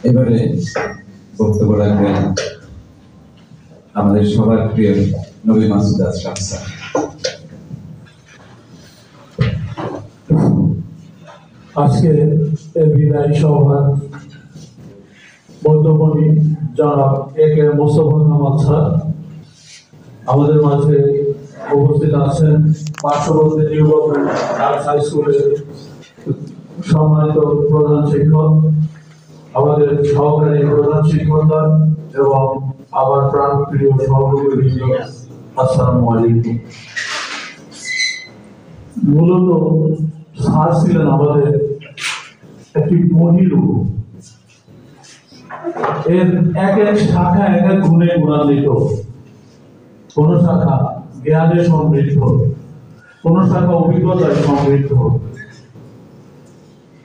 এবারে বক্তব্য রাখবেন আমাদের সবার প্রিয় নবী মাসুদ আশরাফ স্যার। আজকে এই বিদায়ী সভা মধ্যমণি যারা একে মোস্তফা কামাল স্যার আমাদের মাঝে উপস্থিত আছেন। পার্শ্ববর্তী নিউ গভর্নমেন্ট গার্লস হাই স্কুলের সম্মানিত প্রধান শিক্ষক, আমাদের সহকারী প্রধান শিক্ষকগণ এবং আমার প্রাণপ্রিয় সহযোগী, আসসালামু আলাইকুম। মূলত স্যার ছিলেন আমাদের একটি মহিরূপ। এর এক এক শাখা এক এক গুণে গুণান্বিত। কোন শাখা জ্ঞানে সমৃদ্ধ, কোন শাখা অভিজ্ঞতায় সমৃদ্ধ,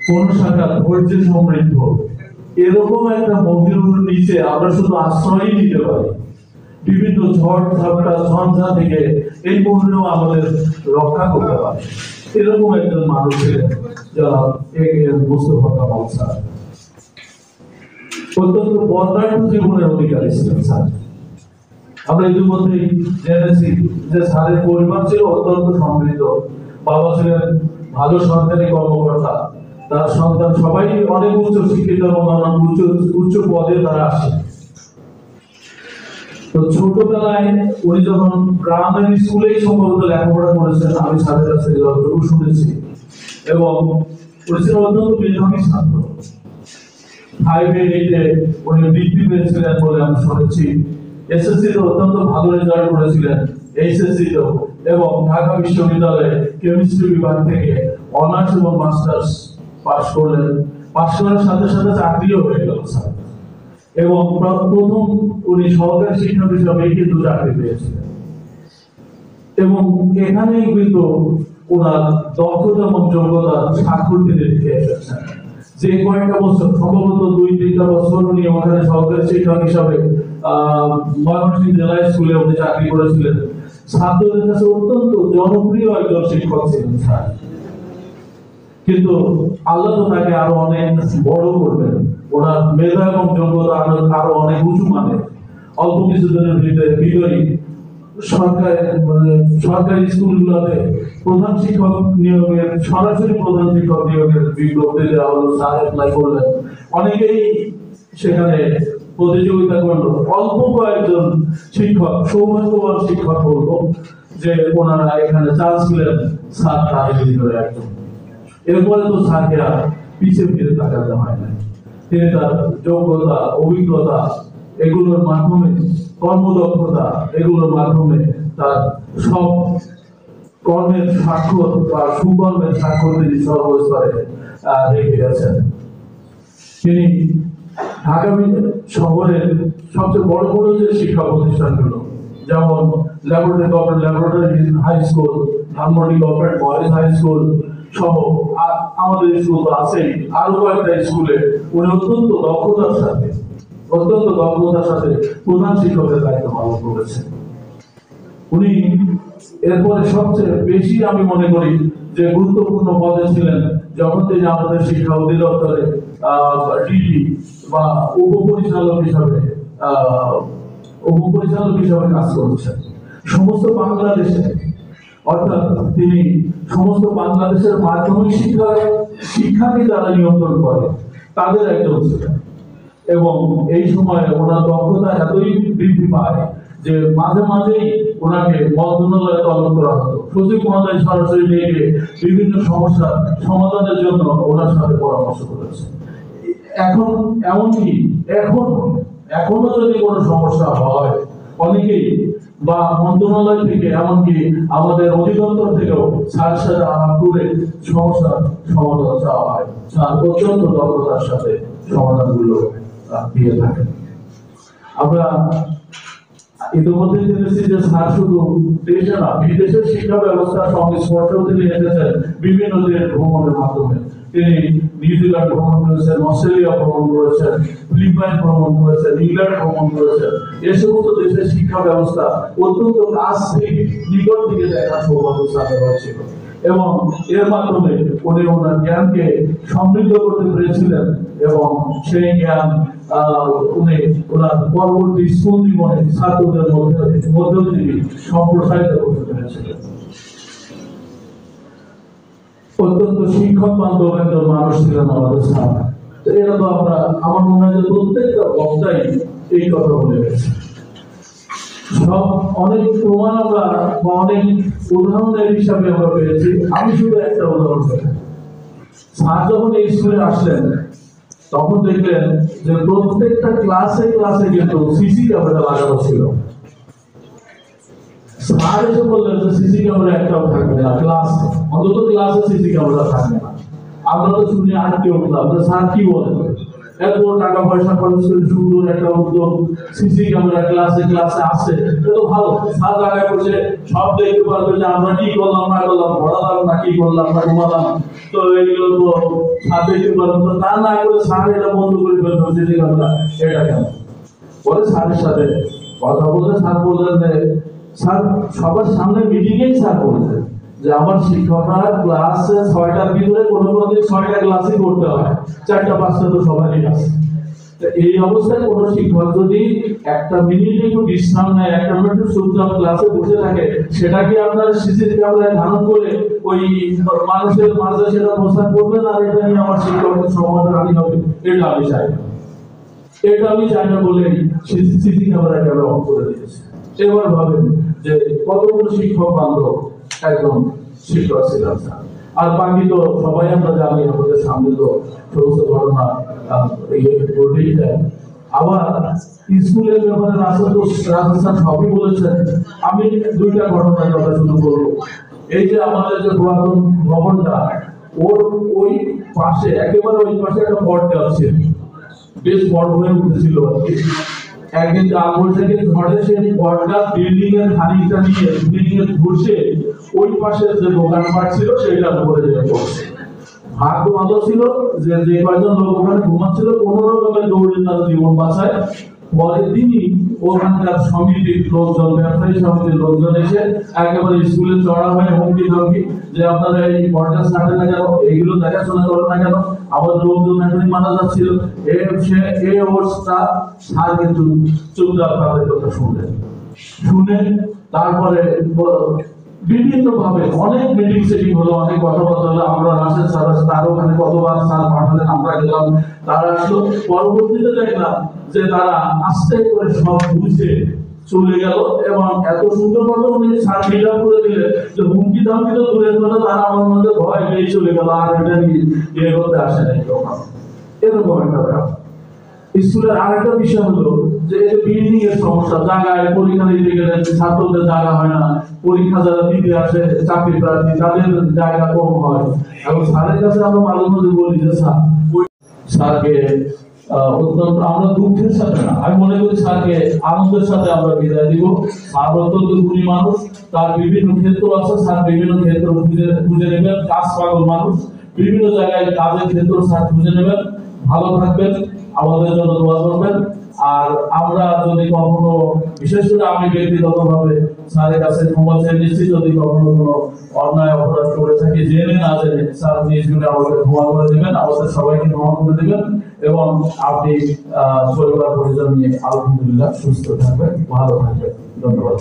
কোন শাখা ধৈর্যে সমৃদ্ধ। এরকম একটা মহিরূপের নিচে আমরা শুধু আশ্রয়ই নিতে পারি। বিভিন্ন ঝড় ঝাপটা ঝঞ্ঝা থেকে এই মহিরূপ আমাদের রক্ষা করতে পারে। এরকম একজন মানুষ ছিলেন যারা মোস্তফা কামাল স্যার। অত্যন্ত বর্ণাঢ্য জীবনের অধিকারী ছিলেন স্যার। আমরা ইতিমধ্যেই জেনেছি যে স্যারের পরিবার ছিল অত্যন্ত সমৃদ্ধ। বাবা ছিলেন ভালো সরকারি কর্মকর্তা, তার সন্তান সবাই অনেক উচ্চ শিক্ষিত এবং উচ্চ পদে তারা আসে। তো ছোটবেলায় উনি যখন প্রাইমারি স্কুলেই সম্ভবত লেখাপড়া করেছেন, আমি স্যারের কাছে যতটুকু শুনেছি, এবং উনি ছিলেন অত্যন্ত মেধাবী ছাত্র। 5 এ 8 এ উনি বৃত্তি পেয়েছিলেন বলে আমি শুনেছি। এসএসসি তে অত্যন্ত ভালো রেজাল্ট করেছিলেন, এইচএসসি তে, এবং ঢাকা বিশ্ববিদ্যালয়ে কেমিস্ট্রি বিভাগ থেকে অনার্স এবং মাস্টার্স পাস করলেন। পাস করার সাথে সাথে চাকরিও হয়ে গেল স্যার। এবং প্রথম উনি সহকারী শিক্ষক হিসাবে কিন্তু চাকরি পেয়েছিলেন। এবং এখানেই কিন্তু ওনার দক্ষতা এবং যোগ্যতা স্বাক্ষর তিনি রেখে এসেছেন। যে কয়েকটা বছর, সম্ভবত 2-3টা বছর উনি ওখানে সহকারী শিক্ষক হিসাবে ময়মনসিংহ জেলা স্কুলে উনি চাকরি করেছিলেন। ছাত্রদের কাছে অত্যন্ত জনপ্রিয় একজন শিক্ষক ছিলেন স্যার। কিন্তু আল্লাহ তো তাকে আরো অনেক বড় করবেন। ওনার মেধা এবং যোগ্যতা আরো অনেক উঁচু মানের। অল্প কিছুদিনের ভিতরেই সরকারি স্কুলগুলোতে প্রধান শিক্ষক নিয়োগের, সরাসরি প্রধান শিক্ষক নিয়োগের বিজ্ঞপ্তি দেওয়া হলো। স্যার অ্যাপ্লাই করলেন, অনেকেই সেখানে প্রতিযোগিতা করলো। অল্প কয়েকজন শিক্ষক, সৌভাগ্যবান শিক্ষক বলবো, যে ওনারা এখানে চান্স পেলেন। স্যার তাদের ভিতরে একজন। এরপরে তো স্যারকে আর পিছিয়ে ফিরে তাকাতে হয় না। তিনি তার যোগ্যতা, অভিজ্ঞতা এগুলোর মাধ্যমে, কর্মদক্ষতা এগুলোর মাধ্যমে তার সব কর্মের স্বাক্ষর বা সুকর্মের স্বাক্ষর তিনি সর্বস্তরে রেখে গেছেন। তিনি ঢাকা শহরের সবচেয়ে বড় বড় যে শিক্ষা প্রতিষ্ঠানগুলো, যেমন government laboratory high school, Dhanmondi government boys high school সহ আমাদের স্কুল তো আছেই, আরো কয়েকটা স্কুলে উনি অত্যন্ত দক্ষতার সাথে প্রধান শিক্ষকের দায়িত্ব পালন করেছেন। উনি এরপরে সবচেয়ে বেশি আমি মনে করি যে গুরুত্বপূর্ণ পদে ছিলেন যখন তিনি আমাদের শিক্ষা অধিদপ্তরে ডিডি বা উপপরিচালক হিসাবে কাজ করছেন। সমস্ত বাংলাদেশে, অর্থাৎ তিনি সমস্ত বাংলাদেশের মাধ্যমিক শিক্ষাকে যারা নিয়ন্ত্রণ করে তাদের একজন ছিলেন। এবং এই সময় ওনার দক্ষতা এতই বৃদ্ধি পায় যে মাঝে মাঝেই ওনাকে মন্ত্রণালয়ে তলব করা হতো। সচিব মহোদয় সরাসরি ডেকে বিভিন্ন সমস্যার সমাধানের জন্য ওনার সাথে পরামর্শ করেছে। এখন এমনকি এখনো যদি কোনো সমস্যা হয়, অনেকেই বা মন্ত্রণালয় থেকে, এমনকি আমাদের অধিদপ্তর থেকেও স্যারের সাথে আলাপ করে সমস্যার সমাধান চাওয়া হয়। স্যার অত্যন্ত দক্ষতার সাথে সমাধানগুলো দিয়ে থাকেন। আমরা ইতিমধ্যে জেনেছি যে স্যার শুধু দেশে না, বিদেশের শিক্ষা ব্যবস্থার সংস্পর্শেও তিনি এসেছেন বিভিন্ন দেশ ভ্রমণের মাধ্যমে। তিনি নিউজিল্যান্ড ভ্রমণ করেছেন, অস্ট্রেলিয়া ভ্রমণ করেছেন, ফিলিপাইন ভ্রমণ করেছেন, ইংল্যান্ড ভ্রমণ করেছেন। এই সমস্ত দেশের শিক্ষা ব্যবস্থা অত্যন্ত কাছ থেকে, নিকট থেকে দেখার সৌভাগ্য স্যারের হয়েছিল। এবং এর মাধ্যমে উনি ওনার জ্ঞানকে সমৃদ্ধ করতে পেরেছিলেন এবং সেই জ্ঞান উনি ওনার পরবর্তী স্কুল জীবনে ছাত্রদের মধ্যে তিনি সম্প্রসারিত করতে পেরেছিলেন। অত্যন্ত শিক্ষক বান্ধব একজন মানুষ ছিলেন আমাদের স্যার। এটা তো আমরা, আমার মনে হয় যে প্রত্যেকটা বক্তাই এই কথা বলে গেছে। সব অনেক প্রমাণ আমরা বা অনেক উদাহরণের হিসাবে আমরা পেয়েছি। আমি শুধু একটা উদাহরণ দেব। স্যার যখন এই স্কুলে আসলেন তখন দেখলেন যে প্রত্যেকটা ক্লাসে ক্লাসে কিন্তু সিসি ক্যামেরা লাগানো ছিল। স্যার এসে বললেন যে সিসি ক্যামেরা একটাও থাকবে না ক্লাসে, অন্তত ক্লাসে সিসি ক্যামেরা থাকবে না। আমরা তো শুনে আর কি উঠলাম যে স্যার কি বলেন, এত টাকা পয়সা খরচ করে সুন্দর একটা উদ্যোগ, সিসি ক্যামেরা ক্লাসে ক্লাসে আসছে, এটা তো ভালো। স্যার লাগায় বসে সব দেখতে পারবে যে আমরা কি করলাম না করলাম, পড়ালাম না কি করলাম না ঘুমালাম, তো এগুলো তো স্যার দেখতে পারবেন। তো তা না করে স্যার এটা বন্ধ করে ফেলবেন সিসি ক্যামেরা, এটা কেন? পরে স্যারের সাথে কথা বলতে স্যার বললেন যে স্যার সবার সামনে মিটিংয়েই স্যার বললেন যে আমার শিক্ষকরা ক্লাসে 6টার ভিতরে কোনো দিন 6টা ক্লাসই করতে হয়, 4টা 5টা তো সবারই আছে। এই অবস্থায় কোনো শিক্ষক যদি একটা মিনিট একটু বিশ্রাম নেয়, একটা মিনিট চুপচাপ ক্লাসে বসে থাকে, সেটা কি আপনার সিসি ক্যামেরায় ধারণ করে ওই মানুষের মাঝে সেটা প্রচার করবেন আর এটা নিয়ে আমার শিক্ষকের সমাধান হবে? এটা আমি চাই না। এটা আমি চাই না বলেই সিসি ক্যামেরা কেন অফ করে দিয়েছে। এবার ভাবেন যে কতগুলো শিক্ষক বান্ধব একজন শিক্ষক ছিলেন। আর বাকি তো সবাই আমরা জানি, আমাদের সামনে তো সমস্ত ঘটনা ঘটেই যায়। আবার স্কুলের ব্যাপারে রাজস্থান সবই বলেছেন। আমি 2টা ঘটনার কথা শুধু বলবো। এই যে আমাদের যে পুরাতন ভবনটা, ওর ওই পাশে একেবারে ওই পাশে একটা বট গাছ ছিল, বেশ বড় হয়ে উঠেছিল। একদিন আগুন থেকে ঝড়ে সেই বটগাছ বিল্ডিং এর খানিকটা নিয়ে বিল্ডিং এর ঘুষে ওই পাশে যে দোকানপাট ছিল সেটা উপরে যেয়ে পড়ছে। ভাগ্য ভালো ছিল যে যে কয়জন লোক ওখানে ঘুমাচ্ছিল কোনো রকমের দৌড়ে তার জীবন বাঁচায়। পরের দিনই ওখানকার সমিতির লোকজন, ব্যবসায়ী সমিতির লোকজন এসে একেবারে স্কুলে চড়া হয়ে হুমকি ধমকি যে আপনারা এই বটগাছ কাটেন না কেন, এইগুলো দেখাশোনা করেন না কেন, আমার লোকজন এখনই মারা যাচ্ছিল। এই অবস্থা স্যার কিন্তু চুপচাপ তাদের কথা শুনলেন। শুনে তারপরে বিভিন্ন ভাবে অনেক মিটিং সেটিং হলো, অনেক কথাবার্তা হলো। আমরা রাশেদ স্যার আছে, তার ওখানে কতবার স্যার পাঠালেন, আমরা গেলাম, তারা আসলো। পরবর্তীতে দেখলাম যে তারা আস্তে করে সব বুঝে চলে গেল এবং এত সুন্দর মতো উনি স্যার মিলাপ করে দিলেন যে হুমকি ধামকি তো দূরের কথা, তারা আমার মধ্যে ভয় পেয়ে চলে গেল, আর এটা নিয়ে করতে আসে নাই তখন। এরকম একটা ব্যাপার। স্কুলের আরেকটা বিষয় হলো যে বিল্ডিং এর সমস্যা, জায়গায় পরীক্ষা দিতে গেলে ছাত্রদের জায়গা হয় না, পরীক্ষা যারা দিতে আসে চাকরি প্রার্থী তাদের জায়গা কম হয়। এবং স্যারের কাছে আমরা মাঝে মাঝে বলি যে স্যারকে অত্যন্ত আমরা দুঃখের সাথে না, আমি মনে করি স্যারকে আনন্দের সাথে আমরা বিদায় দিব। স্যার অত্যন্ত গুণী মানুষ, তার বিভিন্ন ক্ষেত্র আছে, স্যার বিভিন্ন ক্ষেত্র খুঁজে নেবেন। কাজ পাগল মানুষ, বিভিন্ন জায়গায় কাজের ক্ষেত্র স্যার খুঁজে নেবেন। ভালো থাকবেন, আমাদের জন্য দোয়া করবেন। আর আমরা যদি কখনো, বিশেষ করে আমি ব্যক্তিগতভাবে স্যারের কাছে ক্ষমা চেয়ে নিচ্ছি যদি কখনো কোনো অন্যায় অপরাধ করে থাকি, জেনে না জেনে, স্যার নিজ গুণে আমাকে ক্ষমা করে দেবেন, আমাদের সবাইকে ক্ষমা করে দেবেন এবং আপনি পরিবার পরিজন নিয়ে আলহামদুলিল্লাহ সুস্থ থাকবেন, ভালো থাকবেন। ধন্যবাদ।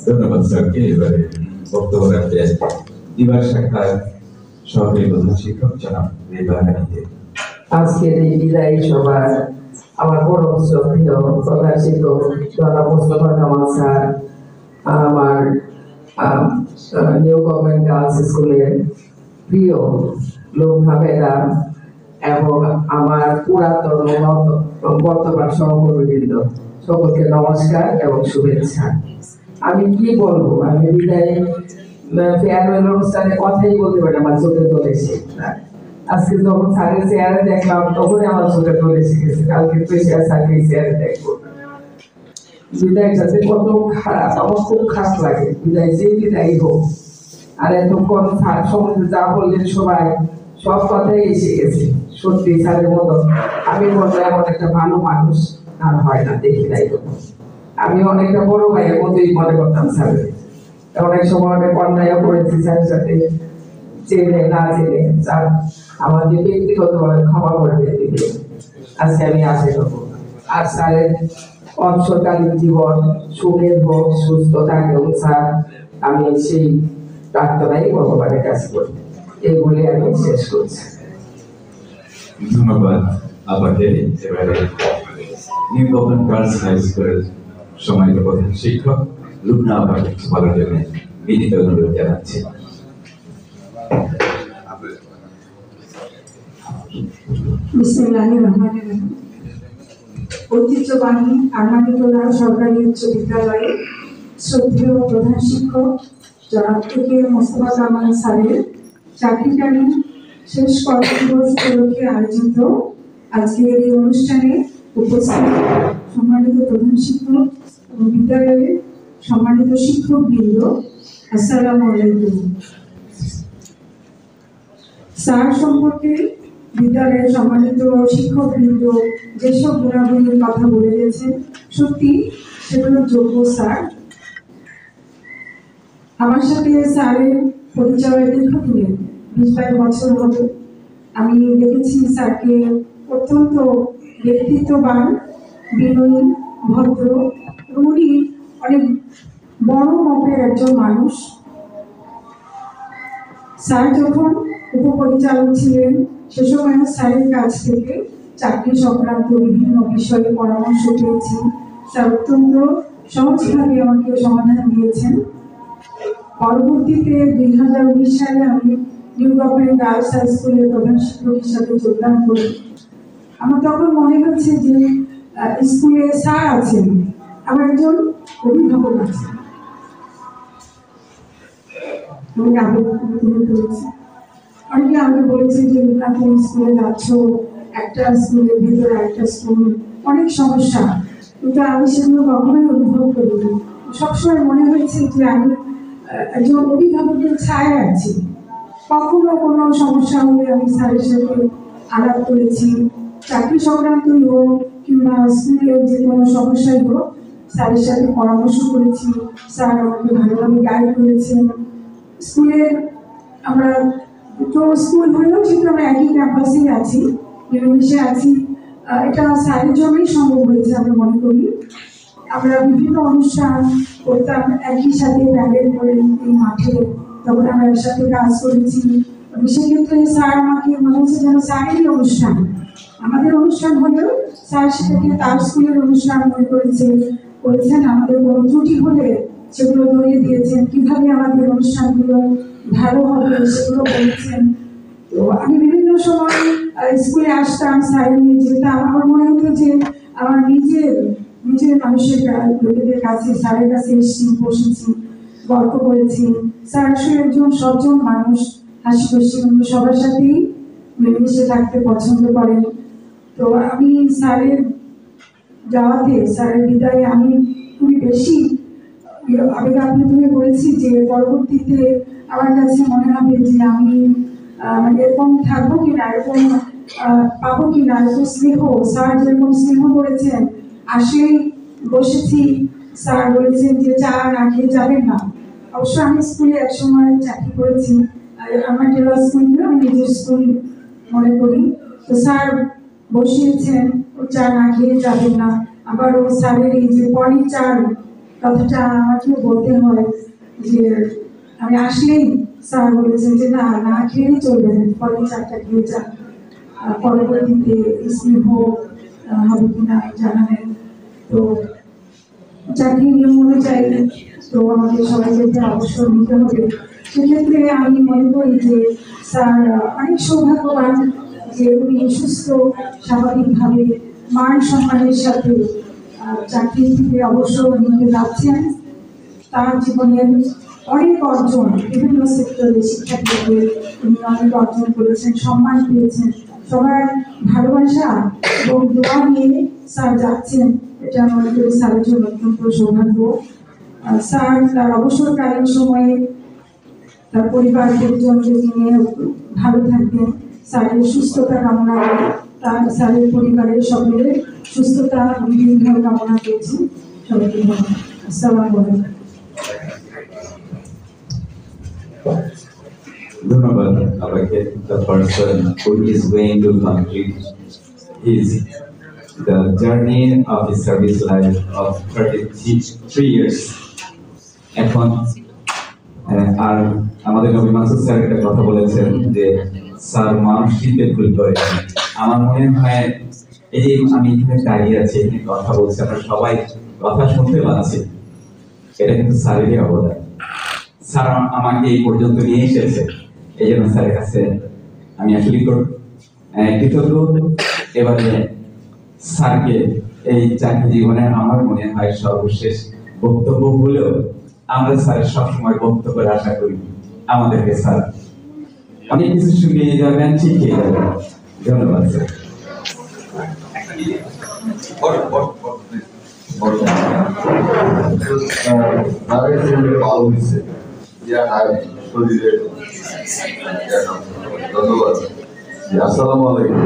ধন্যবাদ স্যারকে। এবারে বক্তব্য রাখতে দিবার শাখার সহকারী প্রধান শিক্ষক জনাব রেবাহানিকে। আজকের এই বিদায়ী সভার আমার বড় শ্রদ্ধেয় প্রধান শিক্ষক জনাব মোস্তফা কামাল স্যার, আমার নিউ গভর্নমেন্ট গার্লস স্কুলের প্রিয় লোক ভাবেরা এবং আমার পুরাতন বর্তমান সহকর্মীবৃন্দ, সকলকে নমস্কার এবং শুভেচ্ছা। আমি কি বলবো, আমি বিদায় ফেয়ারওয়েল অনুষ্ঠানে কথাই বলতে পারি, আমার চোখে চলেছে। আজকে যখন স্যারের চেয়ারে দেখলাম তখনই আমার চোখে চলে শিখেছে, কালকে তো স্যারকে চেয়ারে দেখবো। বিদায় সাথে কত খারাপ, আমার খুব খারাপ লাগে। বিদায় যে বিদায় হোক, আর এতক্ষণ স্যার সম্বন্ধে যা বললেন সবাই, সব কথাই এসে গেছে। সত্যি স্যারের মতো আমি বলবো এমন একটা ভালো মানুষ আর হয় না, দেখি নাই। আমি অনেকটা বড় ভাইয়ের মতোই মনে করতাম স্যারের। অনেক সময় অনেক অন্যায় করেছি স্যারের সাথে, জেনে না জেনে স্যার আমাকে ব্যক্তিগতভাবে ক্ষমা করে দিবে, আজকে আমি আশা করবো। আর স্যারের অবসরকালীন জীবন সুখের হোক, সুস্থ থাকুক স্যার, আমি সেই প্রার্থনাই ভগবানের কাছে করি। এই বলে আমি শেষ করছি। ধন্যবাদ আপনাকে। এবারে নিউ গভর্নমেন্ট গার্লস হাই স্কুলের সম্মানিত প্রধান শিক্ষক লুবনা আপাকে কিছু বলার জন্য বিনীত অনুরোধ জানাচ্ছি। বিসমিল্লাহির রহমানির রহিম। ঐতিহ্যবাহী আরমানিটোলা সরকারি উচ্চ বিদ্যালয়ে শ্রদ্ধেয় প্রধান শিক্ষক জনাব কে মোস্তফা কামাল স্যারের চাকরিকালীন শেষ কর্মদিবস উপলক্ষে আয়োজিত আজকের এই অনুষ্ঠানে উপস্থিত সম্মানিত প্রধান শিক্ষক এবং বিদ্যালয়ের সম্মানিত শিক্ষকবৃন্দ, আসসালামু আলাইকুম। স্যার সম্পর্কে বিদ্যালয়ের সম্মানিত শিক্ষকবৃন্দ যেসব গুণাবলীর কথা বলে গেছেন, সত্যি সেগুলো যোগ্য স্যার। আমার সাথে স্যারের পরিচয় দীর্ঘদিনের, 20-22 বছর হবে। আমি দেখেছি স্যারকে অত্যন্ত ব্যক্তিত্ববান, বিনয়ী, ভদ্র, উনি অনেক বড় মাপের একজন মানুষ। স্যার যখন উপপরিচালক ছিলেন সে সময় স্যারের কাছ থেকে চাকরি সংক্রান্ত বিভিন্ন বিষয়ে পরামর্শ পেয়েছি। স্যার অত্যন্ত সহজভাবে আমাকে সমাধান দিয়েছেন। পরবর্তীতে 2019 সালে আমি নিউ গভর্নমেন্ট গার্লস হাই স্কুলের প্রধান শিক্ষক হিসাবে যোগদান করি। আমার তখন মনে হচ্ছে যে স্কুলে স্যার আছেন, আমার একজন অভিভাবক আছেন। অনেকে আমাকে বলেছে যে কোন স্কুলে যাচ্ছ, একটা স্কুলের ভিতরে একটা স্কুল, অনেক সমস্যা, কিন্তু আমি সেগুলো কখনোই অনুভব করিনি। সবসময় মনে হয়েছে যে আমি একজন অভিভাবকের ছায়া আছি। কখনো কোনো সমস্যা হলে আমি স্যারের সাথে আলাপ করেছি, চাকরি সংক্রান্তই হোক কিংবা স্কুলের যে কোনো সমস্যাই হোক, স্যারের সাথে পরামর্শ করেছি। স্যার আমাকে ভালোভাবে গাইড করেছেন। স্কুলের আমরা দুটো স্কুল হলেও যেহেতু আমরা একই ক্যাম্পাসেই আছি, মিলেমিশে আছি, এটা স্যারের জন্যই সম্ভব হয়েছে আমি মনে করি। আমরা বিভিন্ন অনুষ্ঠান করতাম একই সাথে প্যান্ডেল করে এই মাঠে, তখন আমরা একসাথে কাজ করেছি। সেক্ষেত্রে স্যার আমাকে মনে হচ্ছে যেন স্যারেরই অনুষ্ঠান, আমাদের অনুষ্ঠান হলেও স্যার সেটাকে তার স্কুলের অনুষ্ঠান মনে করেছেন। আমাদের কোনো ত্রুটি হলে সেগুলো ধরিয়ে দিয়েছেন, কিভাবে আমাদের অনুষ্ঠানগুলো ভালো হবে সেগুলো বলেছেন। তো আমি বিভিন্ন সময় স্কুলে আসতাম, স্যার নিয়ে যেতাম। আমার মনে হতো যে আমার নিজের মানুষের লোকেদের কাছে, স্যারের কাছে এসেছি, বসেছি, গল্প করেছি। স্যার আসলে একজন সজ্জন মানুষ, হাসি খুশি, সবার সাথেই মিলেমিশে থাকতে পছন্দ করেন। তো আমি স্যারের যাওয়াতে, স্যারের বিদায়ে আমি খুবই বেশি আবেগাপ্লুত হয়ে পড়েছি যে পরবর্তীতে আমার কাছে মনে হবে যে আমি এরকম থাকবো কিনা, এরকম পাবো কিনা, এরকম স্নেহ। স্যার যেরকম স্নেহ করেছেন, আসলেই বসেছি, স্যার বলেছেন যে চা না খেয়ে যাবেন না। অবশ্য আমি স্কুলে একসময় চাকরি করেছি, আমার জেলা স্কুলকে আমি নিজের স্কুল মনে করি। তো স্যার বসিয়েছেন, ও চা না খেয়ে যাবেন না। আবার ও স্যারের এই যে পরি চার কথাটা আমাকেও বলতে হয় যে আমি আসলেই স্যার বলেছেন যে না খেয়েই চলবেন, পরে চারটা খেয়ে যান। পরবর্তীতে স্নেহ হবে কিনা জানাবেন। তো চাকরি নিয়ম অনুযায়ী তো আমাদের সবাইকে অবসর নিতে হবে। সেক্ষেত্রে আমি মনে করি যে স্যার অনেক সৌভাগ্যবান যে উনি সুস্থ স্বাভাবিকভাবে মান সম্মানের সাথে চাকরি থেকে অবসর নিতে যাচ্ছেন। তার জীবনের অনেক অর্জন, বিভিন্ন সেক্টরে শিক্ষাক্ষেত্রে উনি অনেক অর্জন করেছেন, সম্মান পেয়েছেন। সবার ভালোবাসা এবং দোয়া নিয়ে স্যার যাচ্ছেন, এটা মনে করি স্যারের জন্য অত্যন্ত সৌভাগ্য। স্যার তার অবসরকালীন সময়ে তার পরিবার পরিজনদের নিয়ে ভালো থাকবেন, স্যারের সুস্থতা কামনা করে, তার স্যারের পরিবারের সকলের সুস্থতা দীর্ঘ কামনা করছি। সবাইকে ধন্যবাদ। আসসালামু আলাইকুম। ধন্যবাদ আপনাকে। The person who is going to complete his the journey of his service life of 33 years. এখন আর আমাদের নবী মাসুদ স্যার একটা কথা বলেছেন যে স্যার মানুষ শীতে ভুল করে। আমার মনে হয় এই যে আমি এখানে দাঁড়িয়ে আছি, এখানে কথা বলছি, আমরা সবাই কথা শুনতে পাচ্ছি, এটা কিন্তু স্যারেরই অবদান। স্যার আমাকে এই পর্যন্ত নিয়ে এসেছে, এই জন্য স্যারের কাছে আমি আসলে কৃতজ্ঞ। এবারে স্যারকে এই চাকরি জীবনে আমার মনে হয় সর্বশেষ বক্তব্য হলেও আমরা স্যারের সবসময় বক্তব্যের আশা করি। আমাদেরকে স্যার অনেক কিছু শুনিয়ে যাবেন, শিখিয়ে যাবেন। ধন্যবাদ স্যার। ধন্যবাদ। আসসালামু আলাইকুম।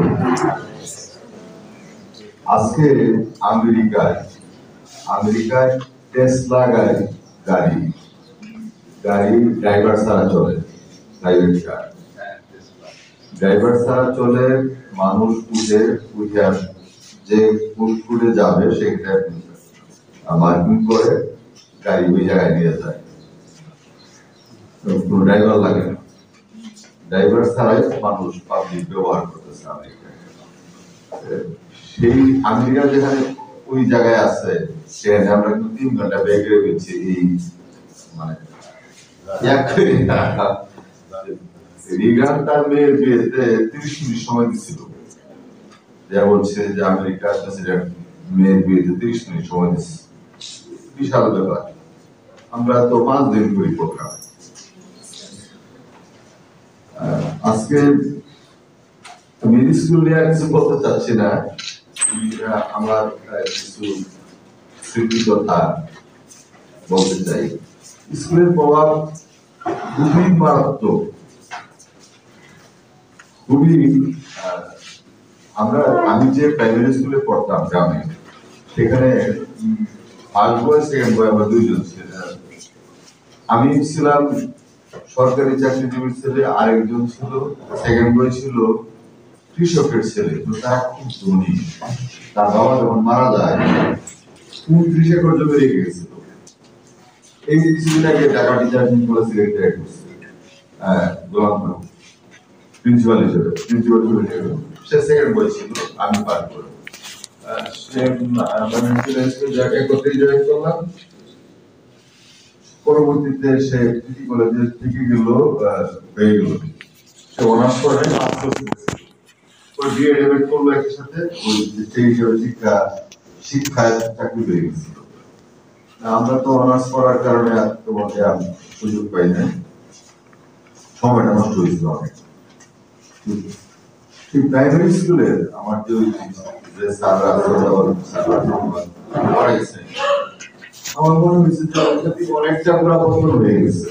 আজকে আমেরিকায় টেসলা গাড়ি ড্রাইভার ছাড়া চলে, প্রাইভেট কার ড্রাইভার ছাড়া চলে। মানুষ উঠে যে ফুটে যাবে সেটা মার্কিং করে গাড়ি ওই জায়গায় নিয়ে যায়, কোনো ড্রাইভার লাগে না। ড্রাইভার ছাড়াই মানুষ পাবলিক ব্যবহার করতেছে আমেরিকায়। সেই আমেরিকা যেখানে ওই জায়গায় আছে সেখানে আমরা কিন্তু 3 ঘন্টা ব্যয় করে গেছি। এই মানে রিগান তার মেয়ের বিয়েতে 30 মিনিট সময় দিচ্ছিল। যা বলছে যে আমেরিকার প্রেসিডেন্ট মেয়ের বিয়েতে 30 মিনিট সময় দিচ্ছে, বিশাল ব্যাপার। আমরা তো 5 দিন করি প্রোগ্রাম। আজকে মিনি স্কুল নিয়ে কিছু বলতে চাচ্ছি না, আমার কিছু স্মৃতি কথা বলতে চাই। স্কুলের প্রভাব খুবই মারাত্মক, খুবই। আমি যে প্রাইমারি স্কুলে পড়তাম গ্রামে, সেখানে ফার্স্ট বয় সেকেন্ড বয় আমরা 2 জন ছিলাম। আমি ছিলাম সরকারি চাকরিজীবীর ছেলে, আরেকজন ছিল সেকেন্ড বয় ছিল কৃষকের ছেলে। তো তারা খুব ধনী। তার বাবা যখন মারা যায় 29 একর জমি রেখে গেছিল। এই কিছুদিন আগে ঢাকা টিচার্স কলেজে রিটায়ার করছে প্রিন্সিপাল হিসেবে। সে সেকেন্ড বয় ছিল, আমি পার করে সে একত্রে জয়েন করলাম। পরবর্তীতে সে কলেজে থেকে গেল, হয়ে গেল। সে অনার্স করে বিএড এমএড করলো একই সাথে, সেই হিসেবে শিক্ষায় চাকরি পেয়ে গেছিল। আমরা তো অনার্স করার কারণে তোমাকে সুযোগ পাই না, সময়টা নষ্ট হয়েছিল অনেক। প্রাইমারি স্কুলে আমার যে স্যাররা পড়াইছে, আমার মনে হয়েছে যে অনেকটা পরিবর্তন হয়ে গেছে।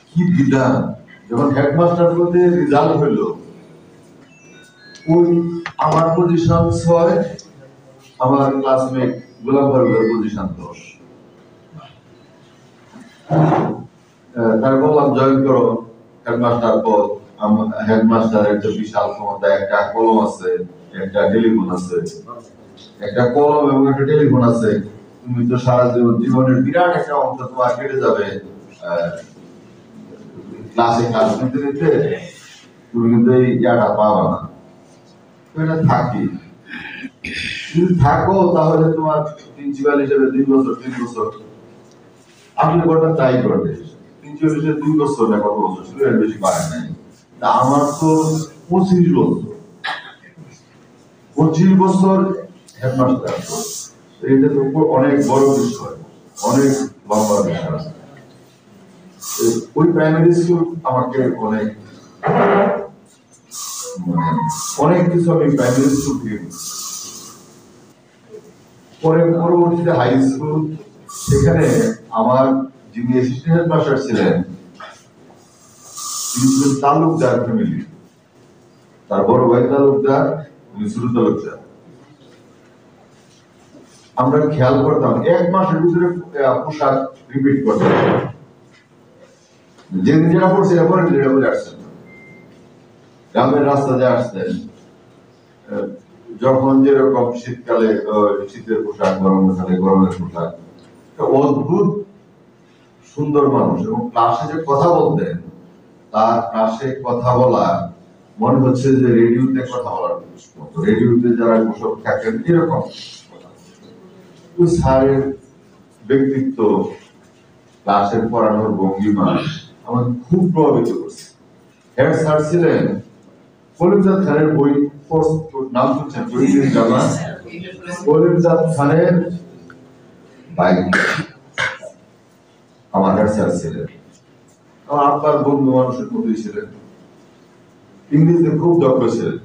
কি বিধান! যখন হেডমাস্টার পদে রেজাল্ট হইল, ওই আমার পজিশন 6, আমার ক্লাসমেট গোলাম ফারুকের পজিশন 10। তার বললাম জয়েন করো হেডমাস্টার পদ। হেডমাস্টার একটা বিশাল ক্ষমতা, একটা কলম আছে, একটা টেলিফোন আছে, একটা কলম এবং একটা টেলিফোন আছে। তুমি তো সারা জীবনের বিরাট একটা অংশ তোমার কেটে যাবে ক্লাস নিতে নিতে, তুমি কিন্তু এই ইয়াটা পাবা না। এটা থাকি, যদি থাকো তাহলে তোমার প্রিন্সিপাল হিসেবে 2 বছর 3 বছর আপনি গোটা ট্রাই করবে। প্রিন্সিপাল হিসেবে 2 বছর না কত বছর ছিল, এর বেশি পারে নাই। তা আমার তো 25 বছর, 25 বছর হেডমাস্টার। এটা তো অনেক বড় বিষয়, অনেক লম্বা বিষয়। ওই প্রাইমারি স্কুল আমাকে অনেক কিছু আমি প্রাইমারি স্কুল থেকে পরে পরবর্তীতে হাই স্কুল, সেখানে আমার যিনি অ্যাসিস্ট্যান্ট হেডমাস্টার ছিলেন তিনি ছিলেন তালুকদার ফ্যামিলি। তার বড় ভাই তালুকদার, উনি ছোট তালুকদার। আমরা খেয়াল করতাম 1 মাসের ভিতরে পোশাক রিপিট করতাম। যেদিন যেটা পড়ছে এরপরে যেটা বলে আসছেন গ্রামের রাস্তা দিয়ে আসতেন যখন যেরকম শীতকালে শীতের পোশাক, গরমকালে গরমের পোশাক, অদ্ভুত সুন্দর মানুষ। এবং ক্লাসে যে কথা বলতেন, তার ক্লাসে কথা বলা মনে হচ্ছে যে রেডিওতে কথা বলার মতো। রেডিওতে যারা বসে থাকেন এরকম স্যারের ব্যক্তিত্ব, ক্লাসের পড়ানোর ভঙ্গিমা আমাকে খুব প্রভাবিত করছে। হেড স্যার ছিলেন কলিমজাদ খানের বই নাম শুনছেন? কলিমজাদ খানের ভাই আমার হেড স্যার ছিলেন। আমার আব্বার বন্ধু মানুষের মতোই ছিলেন, ইংরেজিতে খুব দক্ষ ছিলেন।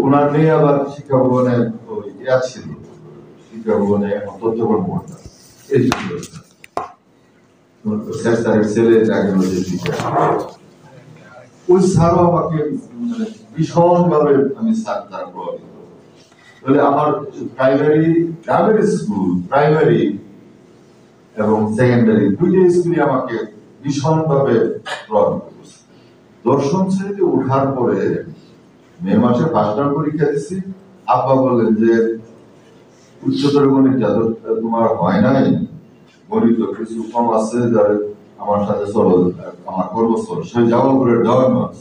ওনার মেয়ে আবার শিক্ষা ভবনে ছিল, শিক্ষা ভবনে তথ্যকর্ম করতাম। এই ছেলে ওই স্যারও আমাকে ভীষণ ভাবে আমি স্যার দ্বারা প্রভাবিত। তাহলে আমার প্রাইমারি, গ্রামের স্কুল, প্রাইমারি এবং সেকেন্ডারি দুইটা স্কুলে আমাকে ভীষণ ভাবে প্রভাবিত করছে। দশম শ্রেণীতে ওঠার পরে মে মাসে ফার্স্ট টার্ম পরীক্ষা দিচ্ছি। আব্বা বললেন যে উচ্চতর গণিতটা তোমার হয় নাই, গণিত কিছু কম আছে, আমার সাথে চলো, আমার কর্মস্থল সেই জামালপুরের দেওয়ানগঞ্জ।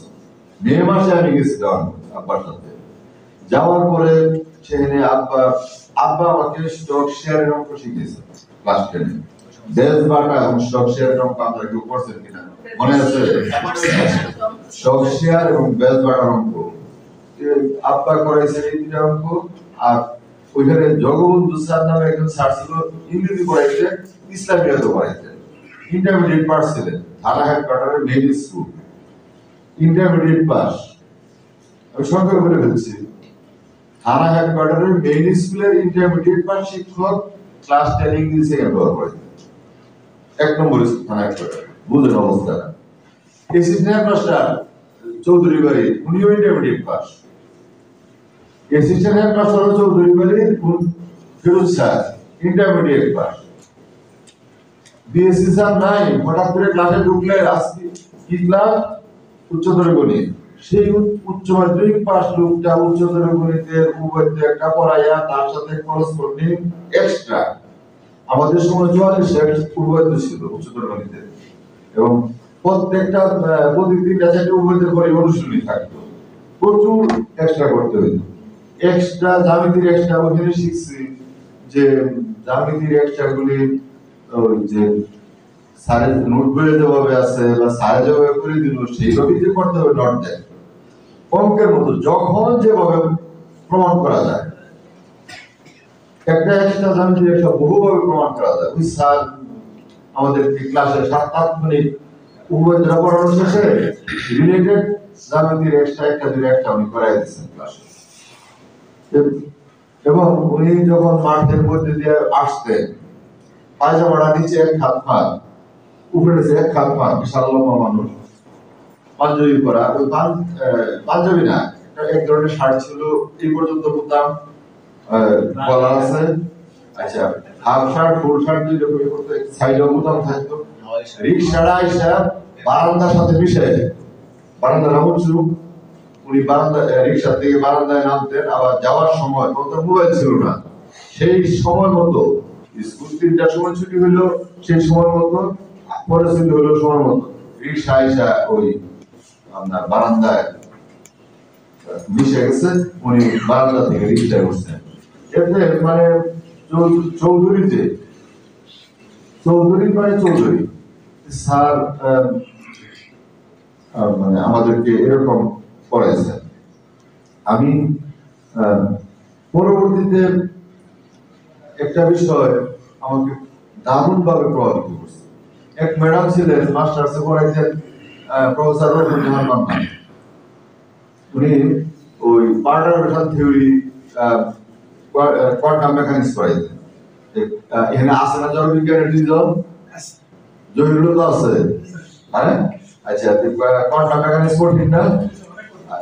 মে মাসে আমি গেছি দেওয়ানগঞ্জ আব্বার সাথে। যাওয়ার পরে সেখানে আব্বা আমাকে স্টক শেয়ারের অঙ্ক শিখিয়েছে ক্লাস 10 এ। বেস বাটা এবং স্টক শেয়ারের অঙ্ক আপনারা কেউ করছেন কিনা মনে আছে? স্টক শেয়ার এবং বেস বাটার অঙ্ক আব্বা করাইছে এই দুটা অঙ্ক। আর ওইখানে জগবন্ধু স্যার নামে একজন স্যার ছিল, ইংরেজি পড়াইতে, ইসলামিয়াতে পড়াইতে। ইন্টারমিডিয়েট পাস ছিলেন, থানা হেডকোয়ার্টারের মেইন স্কুল, ইন্টারমিডিয়েট পাস। আমি সঙ্গে বলে ফেলছি, থানা হেডকোয়ার্টারের মেইন স্কুলের ইন্টারমিডিয়েট পাস শিক্ষক ক্লাস 10 ইংরেজি সেকেন্ড ব্যবহার করে 1 নম্বর থানা হেডকোয়ার্টার। বুঝলেন অবস্থাটা? অ্যাসিস্ট্যান্ট মাস্টার চৌধুরী বাড়ি, উনিও intermediate pass. Assistant headmaster Chowdhury বাড়ি Firoz sir intermediate pass. BSc sir নাই, হঠাৎ করে ক্লাসে ঢুকলে আজকে কি ক্লাস? উচ্চতর গণিত। সেই উচ্চ মাধ্যমিক পাস লোকটা উচ্চতর গণিতের উভয়তে একটা পড়াইয়া তার সাথে করসপন্ডিং এক্সট্রা। আমাদের সময় 44 উভয়তে ছিল উচ্চতর গণিতে, এবং প্রত্যেকটা প্রতিদিনটা সেটা উভয়তে করে অনুশীলনী থাকতো, প্রচুর এক্সট্রা করতে হইতো। এক্সট্রা জ্যামিতির এক্সট্রা ওখানে শিখছি যে জ্যামিতির এক্সট্রা গুলি ওই যে স্যারের নোট বইয়ে যেভাবে আছে বা স্যার যেভাবে করে দিল সেইভাবেই যে করতে হবে, নট দেয় অঙ্কের মতো যখন যেভাবে প্রমাণ করা যায়। একটা এক্সট্রা জ্যামিতির এক্সট্রা বহুভাবে প্রমাণ করা যায়। ওই স্যার আমাদের ক্লাসে 7-8 মিনিট উভয়টা পড়ানো শেষে রিলেটেড জ্যামিতির এক্সট্রা একটা দুই একটা উনি করাই দিচ্ছেন ক্লাসে। এবং উনি যখন মাঠের মধ্যে দিয়ে আসতেন, পায়জামাটা নিচে 1 হাত ফাঁক, উপরে 1 হাত ফাঁক, বিশাল লম্বা মানুষ, পাঞ্জাবি পরা। ওই পাঞ্জাবি না, এক ধরনের শার্ট ছিল এই পর্যন্ত বুতাম, গলা আছে। আচ্ছা, হাফ শার্ট, ফুল শার্ট দুই রকম করতে, সাইডে বুতাম থাকতো। রিক্সাটা আইসা বারান্দার সাথে মিশে, বারান্দার উঁচু, উনি বারান্দা রিক্সা থেকে বারান্দায় নামতেন। আবার যাওয়ার সময় কত মোবাইল ছিল না, সেই সময় মতো স্কুল 3টার সময় ছুটি হইলো, সেই সময় মতো পরে ছুটি হইলো সময় মতো রিক্সা আইসা ওই আপনার বারান্দায় মিশে গেছে। উনি বারান্দা থেকে রিক্সায় উঠছেন। এতে মানে চৌধুরী যে চৌধুরী মানে চৌধুরী স্যার মানে আমাদেরকে এরকম পড়াইছেন। আমি পরবর্তীতে একটা বিষয় আমাকে দারুণ ভাবে প্রভাবিত করছে। এক ম্যাডাম ছিলেন, মাস্টার্সে পড়াইতেন, প্রফেসর রবীন্দ্রনাথ মান্না। উনি ওই পার্টারভেশন থিওরি, কোয়ান্টাম মেকানিক্স পড়াইতেন। এখানে আছে না জড়বিজ্ঞানের দুইজন? জহিরুল তো আছে, হ্যাঁ? আচ্ছা, কোয়ান্টাম মেকানিক্স কঠিন না?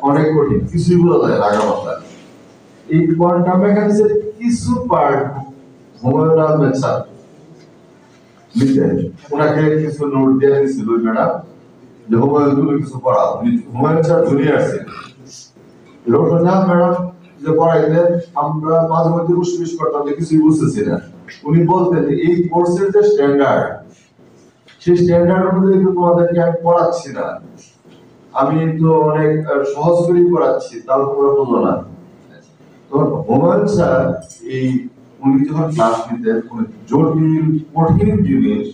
অনেক কঠিন, কিছুই বোঝা যায় লাগা মাথা। এই কোয়ান্টাম মেকানিক্সের কিছু পার্ট হোমিওনাথ স্যার নিতেন। ওনাকে কিছু নোট দিয়ে দিয়েছিল ম্যাডাম যে হুমায়ুন তুমি কিছু পড়াও। হুমায়ুন স্যার জুনিয়র ছিলেন। রবীন্দ্রনাথ ম্যাডাম যে পড়াইতেন আমরা মাঝে মধ্যে উসবিস করতাম যে কিছুই বুঝতেছি না। উনি বলতেন যে এই কোর্সের যে স্ট্যান্ডার্ড, সেই স্ট্যান্ডার্ড অনুযায়ী তো তোমাদেরকে আমি পড়াচ্ছি না, আমি তো অনেক সহজ করেই পড়াচ্ছি, তাও তোমরা বোঝো না। তখন হুমায়ুন স্যার এই উনি যখন ক্লাস নিতেন উনি জটিল কঠিন জিনিস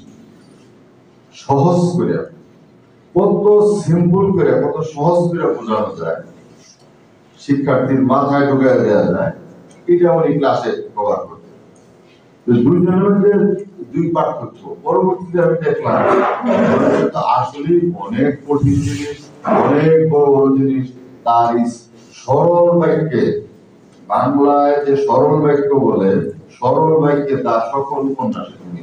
সহজ করে, কত সিম্পল করে, কত সহজ করে বোঝানো যায়, শিক্ষার্থীর মাথায় ঢুকে দেওয়া যায়, এটা উনি ক্লাসে কভার করতেন। দুইজনের মধ্যে দুই পার্থক্য। পরবর্তীতে আমি দেখলাম আসলে অনেক কঠিন জিনিস, অনেক বড় বড় জিনিস তার সরল বাক্যে, বাংলায় যে সরল বাক্য বলে, সরল বাক্যে তার সকল উপন্যাসে তিনি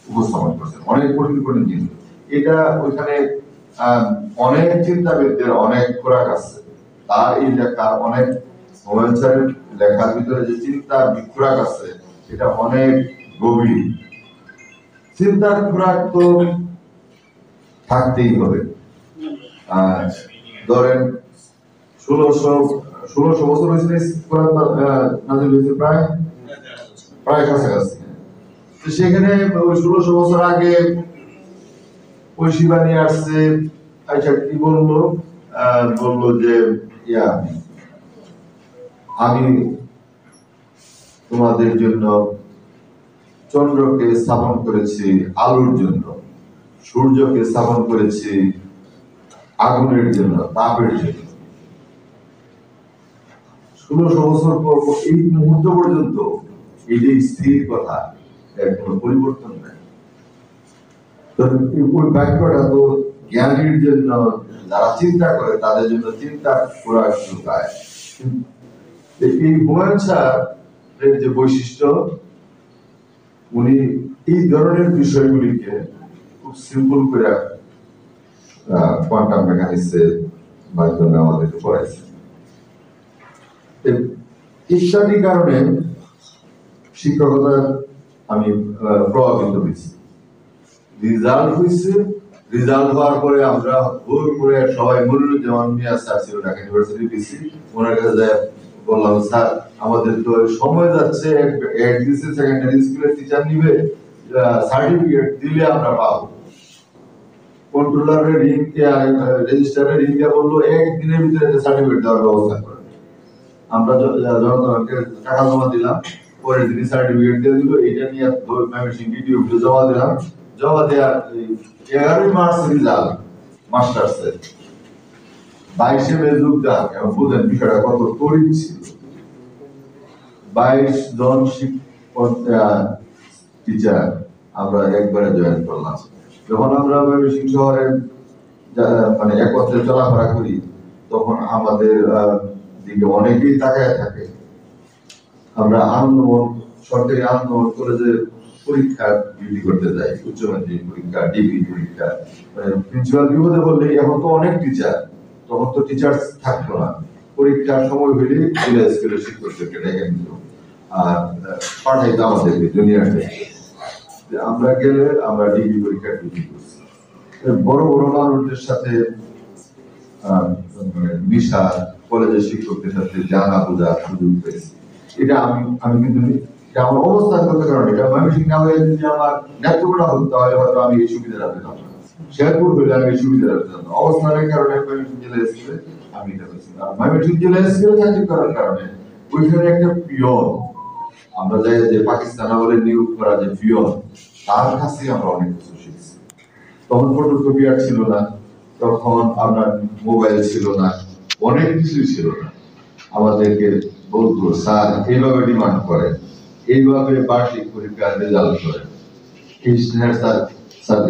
উপস্থাপন করছেন অনেক কঠিন কঠিন জিনিস। এটা ওইখানে অনেক চিন্তাবিদদের অনেক খোরাক আছে। তার এই লেখার অনেক, হুমায়ুন স্যারের লেখার ভিতরে যে চিন্তার বিখোরাক আছে এটা অনেক গভীর। চিন্তার খোরাক তো থাকতেই হবে। ধরেন 1600 বছর হয়েছে কোরআন নাযিল হয়েছে, প্রায় কাছাকাছি। তো সেখানে 1600 বছর আগে ওই শিবানী আসছে, আচ্ছা কি বললো, বললো যে আমি তোমাদের জন্য চন্দ্রকে স্থাপন করেছি আলোর জন্য, সূর্যকে স্থাপন করেছি আগুনের জন্য, তাপের জন্য। 1600 বছর পর এই মুহূর্ত পর্যন্ত এই যে স্থির কথা, এর কোনো পরিবর্তন নাই। তো ওই বাক্যটা তো জ্ঞানীর জন্য, যারা চিন্তা করে তাদের জন্য চিন্তা করার যোগায়। এই হুমায়ুন স্যারের যে বৈশিষ্ট্য, উনি এই ধরনের বিষয়গুলিকে খুব সিম্পল করে কোয়ান্টাম মেকানিক্সের মাধ্যমে আমাদেরকে পড়াইছে। ইত্যাদি কারণে শিক্ষকতা আমি প্রভাবিত হয়েছি। রেজাল্ট হয়েছে, রেজাল্ট হওয়ার পরে আমরা ভোর করে সবাই মনিরুজ্জামান মিয়া স্যার ছিল ঢাকা ইউনিভার্সিটি ডিসি, ওনার কাছে যায় বললাম স্যার আমাদের তো সময় যাচ্ছে, সেকেন্ডারি স্কুলের টিচার নিবে, সার্টিফিকেট দিলে আমরা পাবো। কন্ট্রোলারের রিং রেজিস্ট্রারের রিং দিয়ে বললো একদিনের ভিতরে সার্টিফিকেট দেওয়ার ব্যবস্থা করে। আমরা জনগণকে টাকা জমা দিলাম, পরের দিন সার্টিফিকেট দিয়ে দিল। এটা নিয়ে ময়মনসিংহ জমা দিলাম, জমা দেওয়ার 11 মার্চ রেজাল্ট মাস্টার্সের, 22 মে যোগদান। এবং বুঝেন বিষয়টা কত তড়িৎ ছিল। 22 জন টিচার আমরা একবারে জয়েন করলাম। যখন আমরা ময়মনসিংহ শহরে মানে একত্রে চলাফেরা করি, তখন আমাদের দিকে অনেকেই তাকায় থাকে। আমরা আনন্দমোহন সরকারি আনন্দমোহন কলেজে পরীক্ষা ডিউটি করতে যাই, উচ্চ মাধ্যমিক পরীক্ষা, ডিগ্রি পরীক্ষা। প্রিন্সিপাল বিপদে বললে এখন তো অনেক টিচার, তখন তো টিচার থাকতো না। পরীক্ষার সময় হইলে জেলা স্কুলের শিক্ষকদেরকে ডেকে নিত আর পাঠাইতো আমাদেরকে জুনিয়রদের। আমরা গেলে আমরা ডিগ্রি পরীক্ষা ডিউটি করছি। বড় বড় মানুষদের সাথে মিশা, কলেজের শিক্ষকদের সাথে জানা বোঝার সুযোগ পেয়েছি। এটা আমি কিন্তু আমার অবস্থান করতে কারণে, এটা ময়মনসিংহ না হয়ে যদি আমার নেত্রকোনা হতো তাহলে হয়তো আমি এই সুবিধাটা পেতাম না, শেরপুর হইলে আমি এই সুবিধাটা পেতাম না। অবস্থানের কারণে ময়মনসিংহ জেলা স্কুলে আমি এটা পেয়েছি। আর ময়মনসিংহ জেলা স্কুলে চাকরি করার কারণে ওইখানে একটা পিয়ন, আমরা যাই যে পাকিস্তান আমলে নিয়োগ করা যে পিয়ন, তার কাছে আমরা অনেক কিছু শিখছি। তখন ফটোকপি আর ছিল না, তখন আপনার মোবাইল ছিল না, অনেক কিছুই ছিল না। আমাদেরকে বলতো স্যার এইভাবে ডিমান্ড করেন, এইভাবে বার্ষিক পরীক্ষার রেজাল্ট করেন, স্যার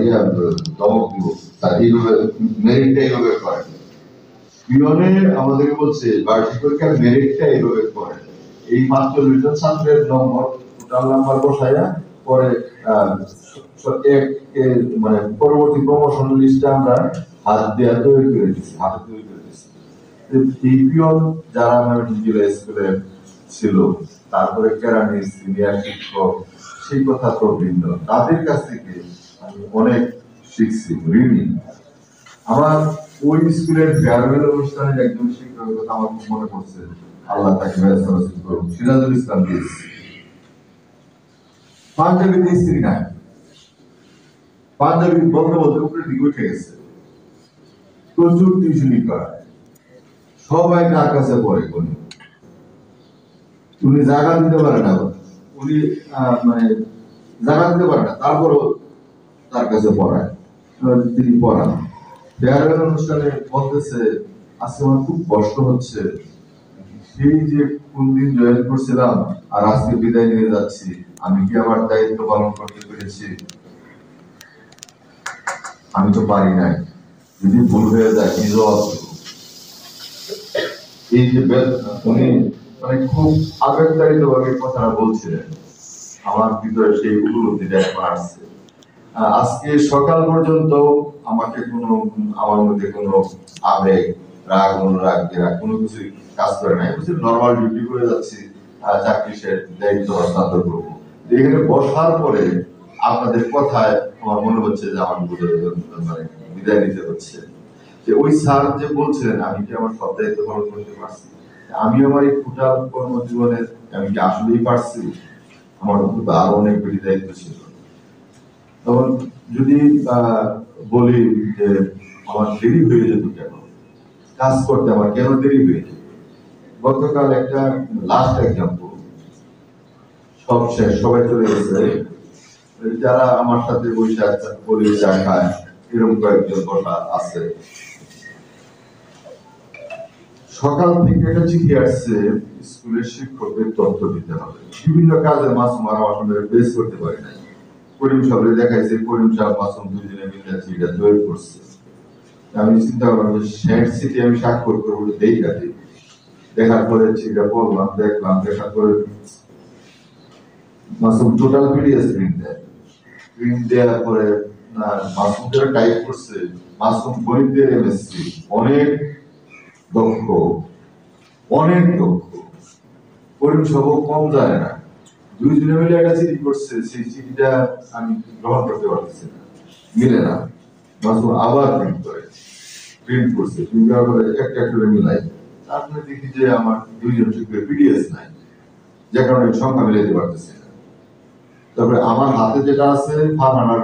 ধমক দিব, স্যার এইভাবে মেরিটটা এইভাবে করেন। পিয়নে আমাদেরকে বলছে বার্ষিক পরীক্ষার মেরিটটা এইভাবে করেন। এই মাত্র 2 জন ছাত্রের নম্বর, টোটাল নাম্বার বসাইয়া পরে মানে পরবর্তী প্রমোশন লিস্টে আমরা হাত দিয়ে তৈরি করে দিচ্ছি, হাতে তৈরি করে দিচ্ছি। এই পিয়ন যারা আমার জেলা স্কুলে ছিল, তারপরে কেরানি সিনিয়র শিক্ষক, সেই কথা তো ভিন্ন। তাদের কাছ থেকে আমি অনেক শিখছি, ঋণী। আমার ওই স্কুলের ফেয়ারওয়েল অনুষ্ঠানের একজন শিক্ষকের কথা আমার খুব মনে পড়ছে, আল্লাহ তাকে ব্যস্ত নসিব করুন, সিরাজুল ইসলাম দিস। পাঞ্জাবিতে স্ত্রী নাই, পাঞ্জাবি বলতে বলতে উপরে দিকে উঠে গেছে, প্রচুর টিউশনি করায়, সবাই তার কাছে পড়ে। উনি জায়গা দিতে পারে না, উনি মানে জায়গা দিতে পারে না, তারপরও তার কাছে পড়ায়, তিনি পড়ান। ফেয়ারওয়েল অনুষ্ঠানে বলতেছে, আজকে আমার খুব কষ্ট হচ্ছে, সেই যে কোন দিন জয়েন করছিলাম আর আজকে বিদায় নিয়ে যাচ্ছি, আমি কি আমার দায়িত্ব পালন করতে পেরেছি? আমি তো পারি নাই, যদি ভুল হয়ে যায় কি জবাব দেব? এই যে উনি মানে খুব আবেগতাড়িত ভাবে কথাটা বলছিলেন, আমার ভিতরে সেই উপলব্ধিটা এখন আসছে। আজকে সকাল পর্যন্ত আমাকে আমার মধ্যে কোনো আবেগ, রাগ, অনুরাগ, কোনো কিছু কাজ করে নাই। নর্মাল ডিউটি করে যাচ্ছি, চাকরি দায়িত্ব হস্তান্তর করবো। এখানে বসার পরে আপনাদের কথায় আমার মনে হচ্ছে যে আমার মানে বিদায় নিতে হচ্ছে। যে ওই স্যার যে বলছিলেন আমি কি আমার সব দায়িত্ব পালন করতে পারছি, আমি আমার এই টোটাল কর্মজীবনের আমি কি আসলেই পারছি? আমার কিন্তু আরো অনেক বেশি দায়িত্ব ছিল। তখন যদি বলি যে আমার দেরি হয়ে যেত কেন, কাজ করতে আমার কেন দেরি হয়ে যেত? গতকাল একটা লাস্ট এক্সাম্পল, সব শেষ, সবাই চলে গেছে, যারা আমার সাথে বসে বলি চা খায় এরকম কয়েকজন কথা আছে। সকাল থেকে একটা চিঠি আসছে, স্কুলের শিক্ষকদের তথ্য দিতে হবে, বিভিন্ন কাজে মাসুম আর আমার সঙ্গে বেস করতে পারি নাই। করিম সাহেবের দেখাইছে, করিম সাহেব মাসুম দুজনে মিলে চিঠিটা তৈরি করছে। আমি চিন্তা করলাম যে শেষ চিঠি আমি স্বাক্ষর করবো, দেখার পরে চিঠিটা পড়লাম, দেখলাম, দেখার পরে মাসুম টোটাল পিডিএফ প্রিন্ট দেওয়ার পরে মাসুম যারা টাইপ করছে, মাসুম গণিতের এমএসসি, অনেক দক্ষ, অনেক দক্ষ, করিম সব কম জানে না। দুইজনে মিলে একটা চিঠি করছে, সেই চিঠিটা আমি গ্রহণ করতে পারতেছি না, মিলে না। মাসুম আবার প্রিন্ট করছে, প্রিন্ট করার পরে একটা করে মিলাই, তারপরে দেখি যে আমার দুইজন শিক্ষকের পিডিএস নাই, যে কারণে সংখ্যা মিলাইতে পারতেছি না। তারপরে আমার হাতে যেটা আছে ফারহানার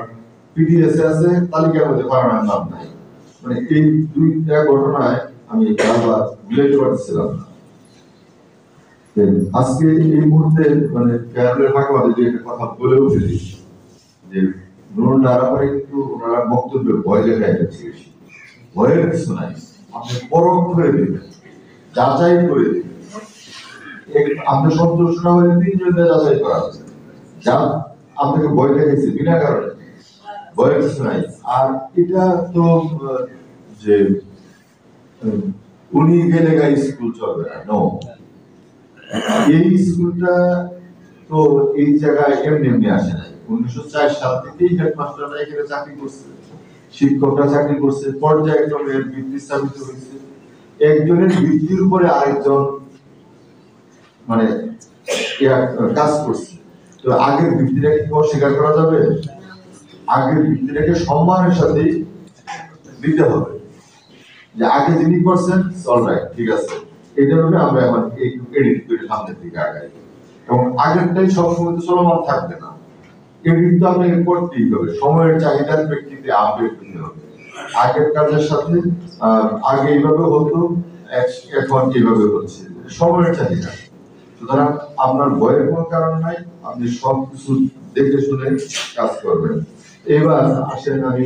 পিডিএস আছে, তালিকার মধ্যে ফারহানার নাম নাই। মানে এই দুইটা ঘটনায় আমি বারবার মিলাইতে পারতেছিলাম না। আজকে এই মুহূর্তে মানে ফেয়ারওয়েলের ফাঁকে যে একটা কথা বলে উঠেছি যে নুরুল নারাপারে কিন্তু ওনারা বক্তব্যে ভয় লেখায় গেছে, ভয়ের কিছু নাই, আপনি পরখ করে দেবেন, যাচাই করে দেবেন। আপনি সন্তুষ্ট না হলে তিনজন যাচাই করা আছে, যা আপনাকে ভয় লেগেছে বিনা কারণে, ভয়ের কিছু নাই। আর এটা তো যে উনি গেলে স্কুল চলবে না, নো। এই স্কুলটা তো এই জায়গায় এমনি এমনি আসে নাই। 1904 সাল থেকেই হেডমাস্টাররা এখানে চাকরি করছে, শিক্ষকরা চাকরি করছে, পর্যায়ক্রমে ভিত্তি স্থাপিত হয়েছে। একজনের ভিত্তির উপরে আরেকজন মানে কাজ করছে। তো আগের ভিত্তিটাকে কি অস্বীকার করা যাবে? আগের ভিত্তিটাকে সম্মানের সাথে দিতে হবে, যে আগে যিনি করছেন অলরাইট, ঠিক আছে, এই জন্য আমরা এখন একটু এডিট করে সামনের দিকে আগাই। এবং আগেরটাই সবসময় তো চলমান থাকবে না, এডিট তো আপনাকে করতেই হবে, সময়ের চাহিদার প্রেক্ষিতে আপডেট দিতে হবে। আগের কাজের সাথে আগে এইভাবে হতো, এখন এইভাবে হচ্ছে, সময়ের চাহিদা। সুতরাং আপনার ভয়ের কোনো কারণ নাই, আপনি সবকিছু দেখে শুনে কাজ করবেন। এবার আসেন আমি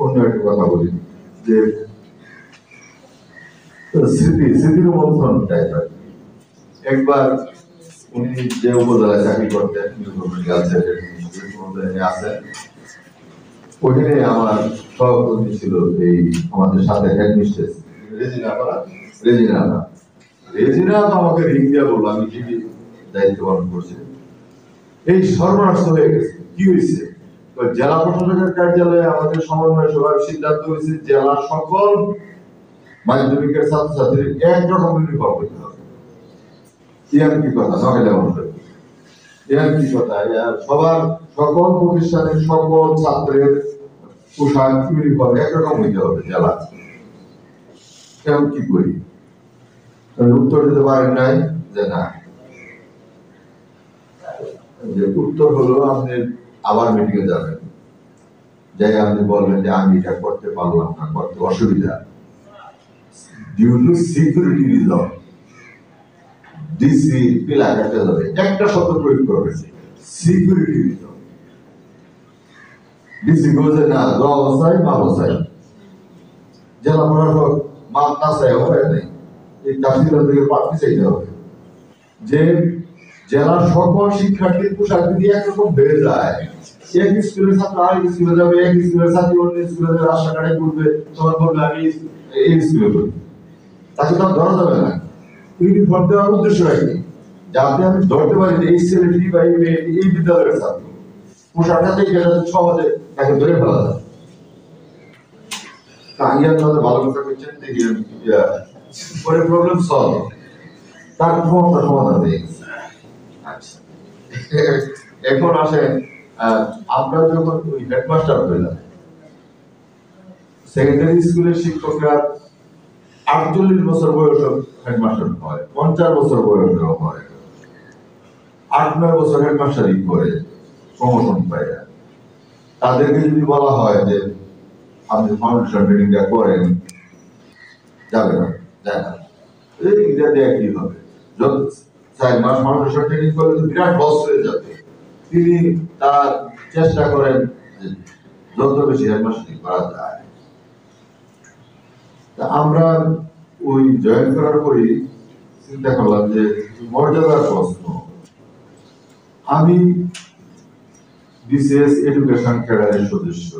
অন্য একটা কথা বলি, যে স্মৃতির মন্থন টাইপের। একবার উনি যে উপজেলায় চাকরি করতেন, আছেন, ওখানে আমার সহকর্মী ছিল এই আমাদের সাথে হেডমিস্ট্রেস রেজিনা আমাকে রিং দিয়ে বললো আমি কি দায়িত্ব পালন করছি, এই সর্বনাশ হয়ে গেছে। কি হয়েছে? জেলা প্রশাসকের কার্যালয়ে আমাদের সমন্বয় সভার সিদ্ধান্ত হয়েছে জেলার সকল মাধ্যমিকের ছাত্রছাত্রীর একরকম ইউনিফর্ম করতে হবে। কি কথা নগেলে এর কি কথা, সবার সকল প্রতিষ্ঠানের সকল ছাত্রের পোশাক ইউনিফর্ম একরকম হইতে হবে জেলা, কেমন কি করি? উত্তর দিতে পারেন নাই যে না, যে উত্তর হলো আপনি আবার মিটিংয়ে যাবেন, যাই আপনি বলবেন যে আমি এটা করতে পারলাম না, করতে অসুবিধা, due to security reason DC পিলা কাটতে যাবে, একটা শব্দ প্রয়োগ করবে, সিকিউরিটি রিজন। ডিসি বলছে না, দ অবস্থায় মা অবস্থায় জেলা প্রশাসক মাপ না চাই হয় নাই, এই তাহসিলদার থেকে প্রার্থী চাইতে হবে যে জেলার সকল শিক্ষার্থীর পোশাক যদি একরকম হয়ে যায়, এক স্কুলের ছাত্র আরেক স্কুলে যাবে, এক স্কুলের ছাত্রী অন্য স্কুলে যাবে, রাস্তাঘাটে ঘুরবে, তোমার বলবে আমি এই স্কুলে করি, তাকে তো ধরা যাবে না। ইউনিফর্ম দেওয়ার উদ্দেশ্য রাখি যাতে আমি ধরতে পারি যে এই ছেলেটি বা এই বিদ্যালয়ের ছাত্র, পোশাকটা থেকে সহজে তাকে ধরে ফেলা যায়। ভালো কথা করছেন, দেখি পরে প্রবলেম সলভ, তার সমস্যার সমাধান নেই। এখন আসেন, আমরা যখন ওই হেডমাস্টার হইলাম, সেকেন্ডারি স্কুলের শিক্ষকরা 48 বছর বয়স হেডমাস্টার হয়, 50 বছর বয়সেও হয়, 8-9 বছর হেডমাস্টারই করে প্রমোশন পায়। তাদেরকে যদি বলা হয় যে আপনি ফাউন্ডেশন ট্রেনিংটা করেন, যাবে না, যায় না, এইটা দেয়া কি হবে? যত 4 মাস ফাউন্ডেশন ট্রেনিং করলে বিরাট লস হয়ে যাবে। তিনি তার চেষ্টা করেন যত বেশি হেডমাস্টারিং করা যায়। আমরা ওই জয়েন করার পরই চিন্তা করলাম যে মর্যাদার প্রশ্ন। আমি বিসিএস এডুকেশন ক্যাডারের সদস্য,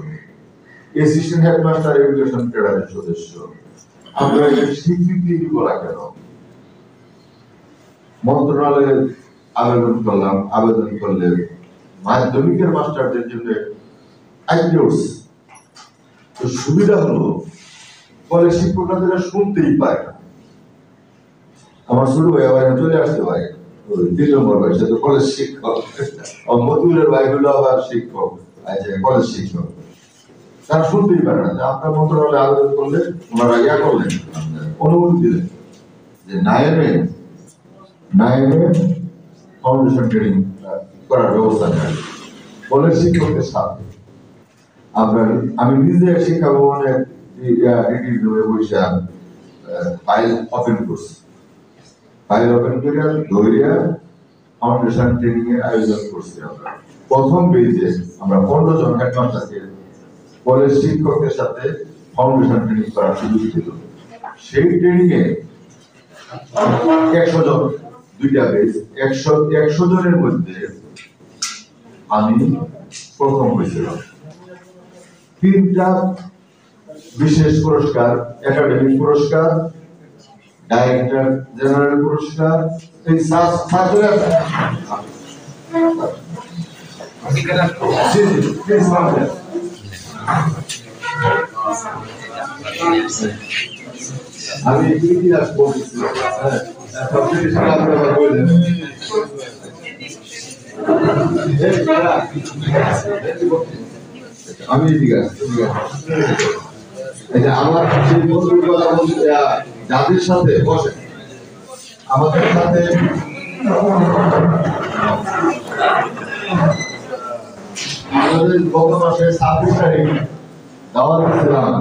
অ্যাসিস্ট্যান্ট হেডমাস্টার এডুকেশন ক্যাডারের সদস্য, আমরা এর স্বীকৃতি দিব না কেন? মন্ত্রণালয়ে আবেদন করলাম, আবেদন করলে মাধ্যমিকের মাস্টারদের জন্য আইডিওস তো সুবিধা হলো, ফলে শিক্ষকরা যেটা শুনতেই পায় না। আমার ছোট ভাই আবার চলে আসতে পারে, 3 নম্বর বয়সে তো কলেজ শিক্ষক, মতুলের ভাই হলো আবার শিক্ষক, আচ্ছা কলেজ শিক্ষক, তারা শুনতেই পারে না। আপনার মন্ত্রণালয়ে আবেদন করলে ওনারা ইয়া করলেন, অনুমতি দিলেন যে নাইমে ফাউন্ডেশন ট্রেনিং করার ব্যবস্থা নেয় কলেজ শিক্ষকদের সাথে। আমি নিজে শিক্ষা ভবনে বসে ফাইল ওপেন করছি, ফাইল ওপেন করে ধৈর্য ফাউন্ডেশন ট্রেনিং এর আয়োজন করছি। আমরা প্রথম বেজে আমরা 15 জন হেডমাস্টারকে কলেজ শিক্ষকদের সাথে ফাউন্ডেশন ট্রেনিং করার সুযোগ দিল। সেই ট্রেনিং এ 100 জন, 2টা বেজ, 100 জনের মধ্যে আমি প্রথম হয়েছিলাম। 3টা বিশেষ পুরস্কার, একাডেমিক পুরস্কার, ডাইরেক্টর জেনারেল পুরস্কার, এই আমি ইতিহাস বলছি, আমি ইতিহাস আমার সেই বন্ধুর কথা বলছি, যাদের সাথে বসে আমাদের সাথে আমাদের গত মাসে 26 তারিখ দাওয়াত দিয়েছিলাম,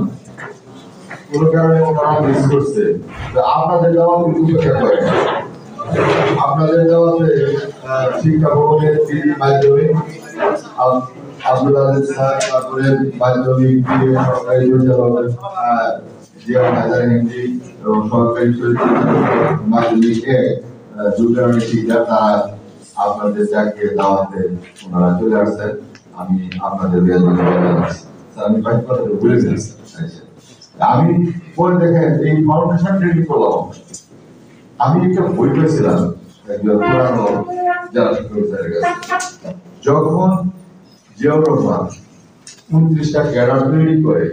কোন কারণে ওনারা মিস করছে। আপনাদের দাওয়াত করে, আপনাদের দাওয়াতে শিক্ষা ভবনের মাধ্যমিক আব্দুল আজিজ স্যার, তারপরে মাধ্যমিক সরকারি পরিচালক জিয়া হায়দার হিন্দি এবং সরকারি মাধ্যমিক দুজনের শিক্ষা, তারা আপনাদের যাকে দাওয়াতে ওনারা চলে আসছেন। আমি আপনাদের আমি বাইক কথা বলে ফেলছি। আমি পরে দেখেন এই ফাউন্ডেশন ট্রেনিং করলাম, আমি একটা বই পেয়েছিলাম একজন পুরানো যারা শিক্ষক স্যারের কাছে, যখন জিয়াউর রহমান 29টা ক্যাডার তৈরি করে,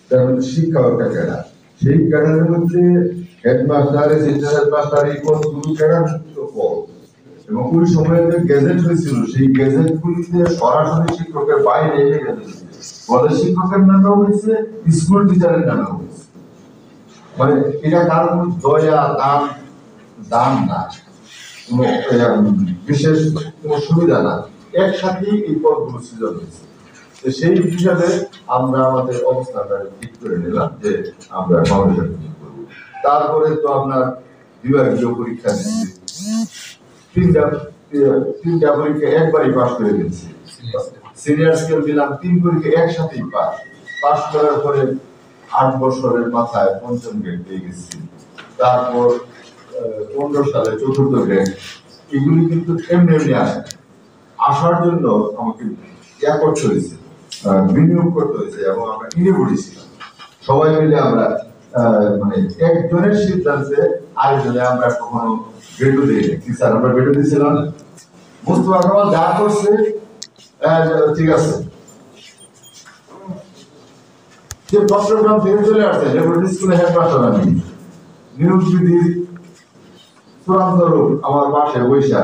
তার মধ্যে শিক্ষক একটা ক্যাডার, সেই ক্যাডারের মধ্যে হেডমাস্টার, অ্যাসিস্ট্যান্ট হেডমাস্টার, এই কতগুলো ক্যাডার পদ, এবং ওই সময়ে যে গেজেট হয়েছিল সেই গেজেট গুলিতে সরাসরি শিক্ষকের বাইরে এনে গেছে, কলেজ শিক্ষকের নামেও হয়েছে, স্কুল টিচারের নামেও হয়েছে। মানে এটা কারো কোনো দয়া দাম না, কোনো বিশেষ কোনো সুবিধা না, একসাথেই এই পদগুলো সৃজন হয়েছে। সেই হিসাবে আমরা আমাদের অবস্থানটা ঠিক করে নিলাম যে আমরা ফাউন্ডেশন করব। তারপরে তো আপনার বিভাগীয় পরীক্ষা দিচ্ছি, তিনটা পরীক্ষা একবারই পাস করে দিচ্ছি। সিনিয়র স্কেল দিলাম 3 পরীক্ষা একসাথেই পাস করার পরে 8 বছরের মাথায় পঞ্চম গ্রেড পেয়ে গেছি। তারপর 15 সালে 4র্থ গ্রেড। এগুলি কিন্তু এমনি আসে, আসার জন্য আমাকে করতে হয়েছে, বিনিয়োগ করতে হয়েছে, এবং আমরা কিনে পড়েছিলাম সবাই মিলে। আমরা মানে একজনের সিদ্ধান্তে আরেকজনে আমরা কখনো বেটু দিই কি স্যার, আমরা বেটু দিয়েছিলাম মুস্তফা কামাল যা করছে ঠিক আছে। যে চট্টগ্রাম থেকে চলে আসছে লেবরেটরি স্কুলে হেডমাস্টার, আমি নিয়োগ বিধি চূড়ান্ত রূপ আমার পাশে বৈশা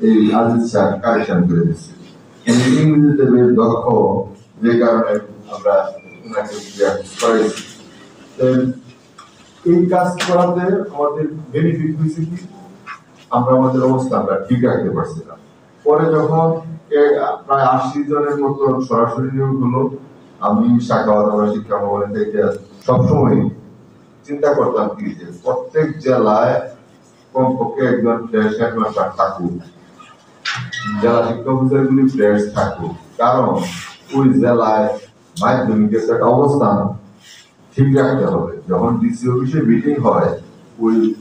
এই আজিজ স্যার কারেকশন করে দিচ্ছে। ইংরেজিতে বেশ দক্ষ, যে কারণে আমরা ওনাকে করেছি। এই কাজ করাতে আমাদের বেনিফিট হয়েছে কি, আমরা আমাদের অবস্থানটা ঠিক রাখতে পারছিলাম। পরে যখন প্রায় 80 জনের মতো সরাসরি নিয়োগ হলো, আমি শাখাওয়াত শিক্ষা ভবন থেকে সবসময় চিন্তা করতাম কি যে প্রত্যেক জেলায় কমপক্ষে একজন ফ্রেশ হেডমাস্টার থাকুক, জেলা শিক্ষা অফিসারগুলি ফ্রেশ থাকুক, কারণ ওই জেলায় মাধ্যমিকের একটা অবস্থান ঠিক রাখতে হবে। যখন ডিসি অফিসে মিটিং হয়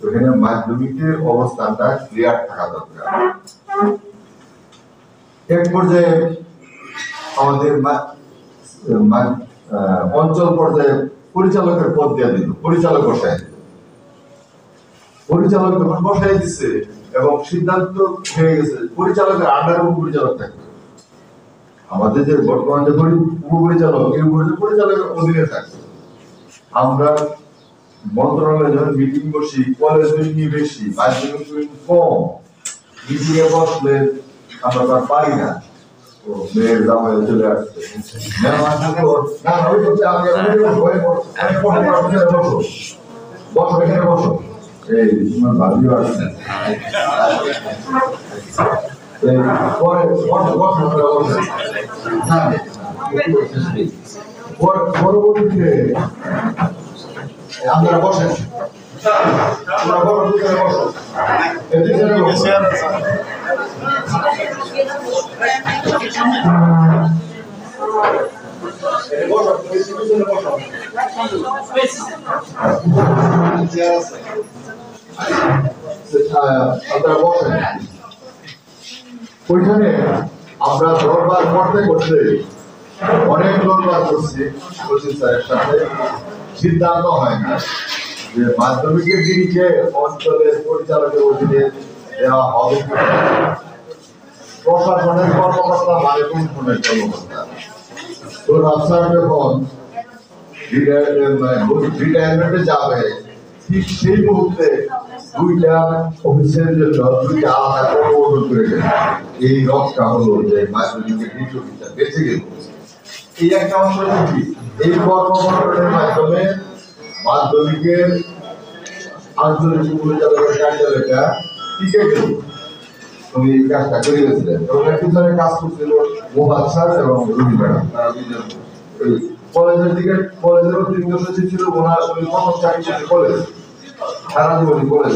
ওইখানে মাধ্যমিকের অবস্থানটা ক্লিয়ার থাকা দরকার। এক পর্যায়ে আমাদের অঞ্চল পর্যায়ে পরিচালকের পদ দেওয়া দিল, পরিচালক যখন বসাই দিচ্ছে এবং সিদ্ধান্ত হয়ে গেছে পরিচালকের আন্ডারে উপপরিচালক থাকবে। আমাদের যে বর্তমান যে উপপরিচালক, এই পরিচালকের অধীনে থাকবে। আমরা মন্ত্রণালয়ে যখন মিটিং বসি, কলেজ মিটিং বেশি, মাধ্যমিক মিটিং কম, মিটিং এ বসলে আমরা তার পারি না। মেয়ের জামাই চলে আসছে, বসো এখানে বসো, এই তোমার ভাবিও আসছে পরবর্তীতে আপনারা বসেন, বসো আপনারা বসেন। ওইখানে আমরা দরবার করতে করতে অনেক দরবার করছি স্যারের সাথে, সিদ্ধান্ত হয় না যে মাধ্যমিকের দিনকে অঞ্চলের পরিচালকের অধীনে দেওয়া হবে। প্রশাসনের কর্মকর্তা মানে প্রশাসনের কর্মকর্তা তো রাস্তার যখন রিটায়ারমেন্টে যাবে, ঠিক সেই মুহূর্তে 2টা অফিসের জন্য 2টা আলাদা অনুমোদন করে গেল। এই রক্ষা হলো যে মাধ্যমিকের দ্বিতীয় বিচার বেঁচে গেল। এই একটা অংশ কি, এই কর্মকর্তাদের মাধ্যমে মাধ্যমিকের আঞ্চলিক উপপরিচালকের কার্যালয়টা টিকে গেল। তুমি এই কাজটা করে গেছিলেন এবং এর পিছনে কাজ করছিল মোহাম্মদ স্যার এবং রবি ম্যাডাম। তারা দুজন কলেজের দিকে, কলেজের অতিরিক্ত সচিব ছিল, ওনার প্রথম চাকরি করছে কলেজ, সারা জীবনই কলেজ,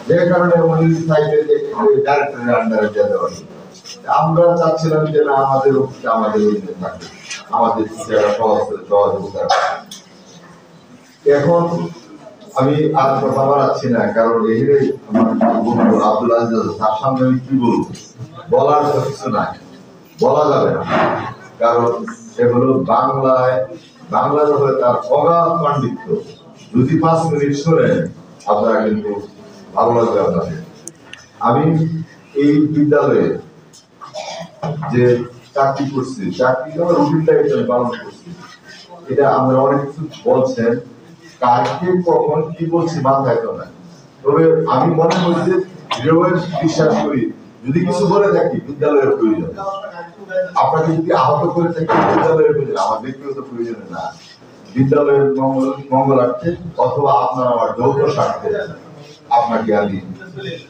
যে কারণে উনি চাইতেন যে ডাইরেক্টরের আন্ডারে যেতে পারে। আমরা চাচ্ছিলাম যে না, আমাদের অফিসে আমাদের অধীনে থাকবে, আমাদের সহযোগিতা। এখন আমি আর কথা বাড়াচ্ছি না, কারণ এখানে আমার বন্ধু আব্দুল আজিজ তার সামনে আমি কি বলবো, বলার তো কিছু নাই, বলা যাবে না, কারণ সেগুলো বাংলার হয়ে তার অগাধ পাণ্ডিত্য। যদি 5 মিনিট শোনেন আপনারা কিন্তু ভালো লাগবে আপনাদের। আমি এই বিদ্যালয়ে যে চাকরি করছি, চাকরি রুটিনটা পালন করছি, এটা আমরা অনেক কিছু বলছেন, কাকে কখন কি বলছি মাথায় তো না। তবে আমি মনে করি যে দৃঢ়ভাবে বিশ্বাস করি যদি কিছু বলে থাকি বিদ্যালয়ের প্রয়োজন, আপনাকে যদি আহত করে থাকি বিদ্যালয়ের প্রয়োজন, আমার ব্যক্তিগত প্রয়োজনে না, বিদ্যালয়ের মঙ্গলার্থে অথবা আপনার আমার যৌথ স্বার্থে আপনাকে আমি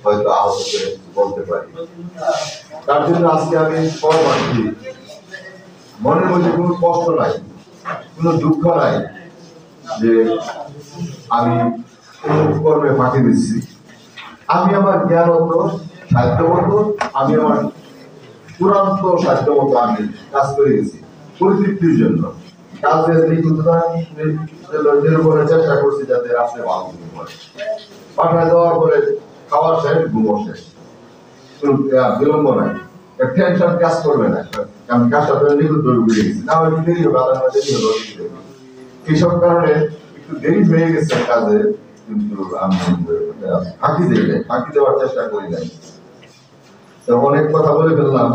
হয়তো আহত করে বলতে পারি। তার জন্য আজকে আমি পরবর্তী মনের মধ্যে কোনো কষ্ট নাই, কোনো দুঃখ নাই যে আমি কোন কর্মে ফাঁকি দিচ্ছি। আমি আমার জ্ঞানত সাধ্যমতো, আমি আমার চূড়ান্ত সাধ্যমতো আমি কাজ করে গেছি পরিতৃপ্তির জন্য। কাজের নিরূপণের চেষ্টা করছি যাতে রাত্রে ভালো ঘুম হয়, পাঠায় দেওয়ার পরে খাওয়ার শেষ, ঘুমো শেষ, বিলম্ব নাই, টেনশন কাজ করবে না। আমি কাজটা নিখুঁত করে বুঝে গেছি, না হয় দেরি হবে, আধা ঘন্টা দেরি হলো। এইসব কারণে একটু দেরি হয়ে গেছে কাজে, কিন্তু আমি ফাঁকি দেওয়ার চেষ্টা করি নাই। তো অনেক কথা বলে ফেললাম।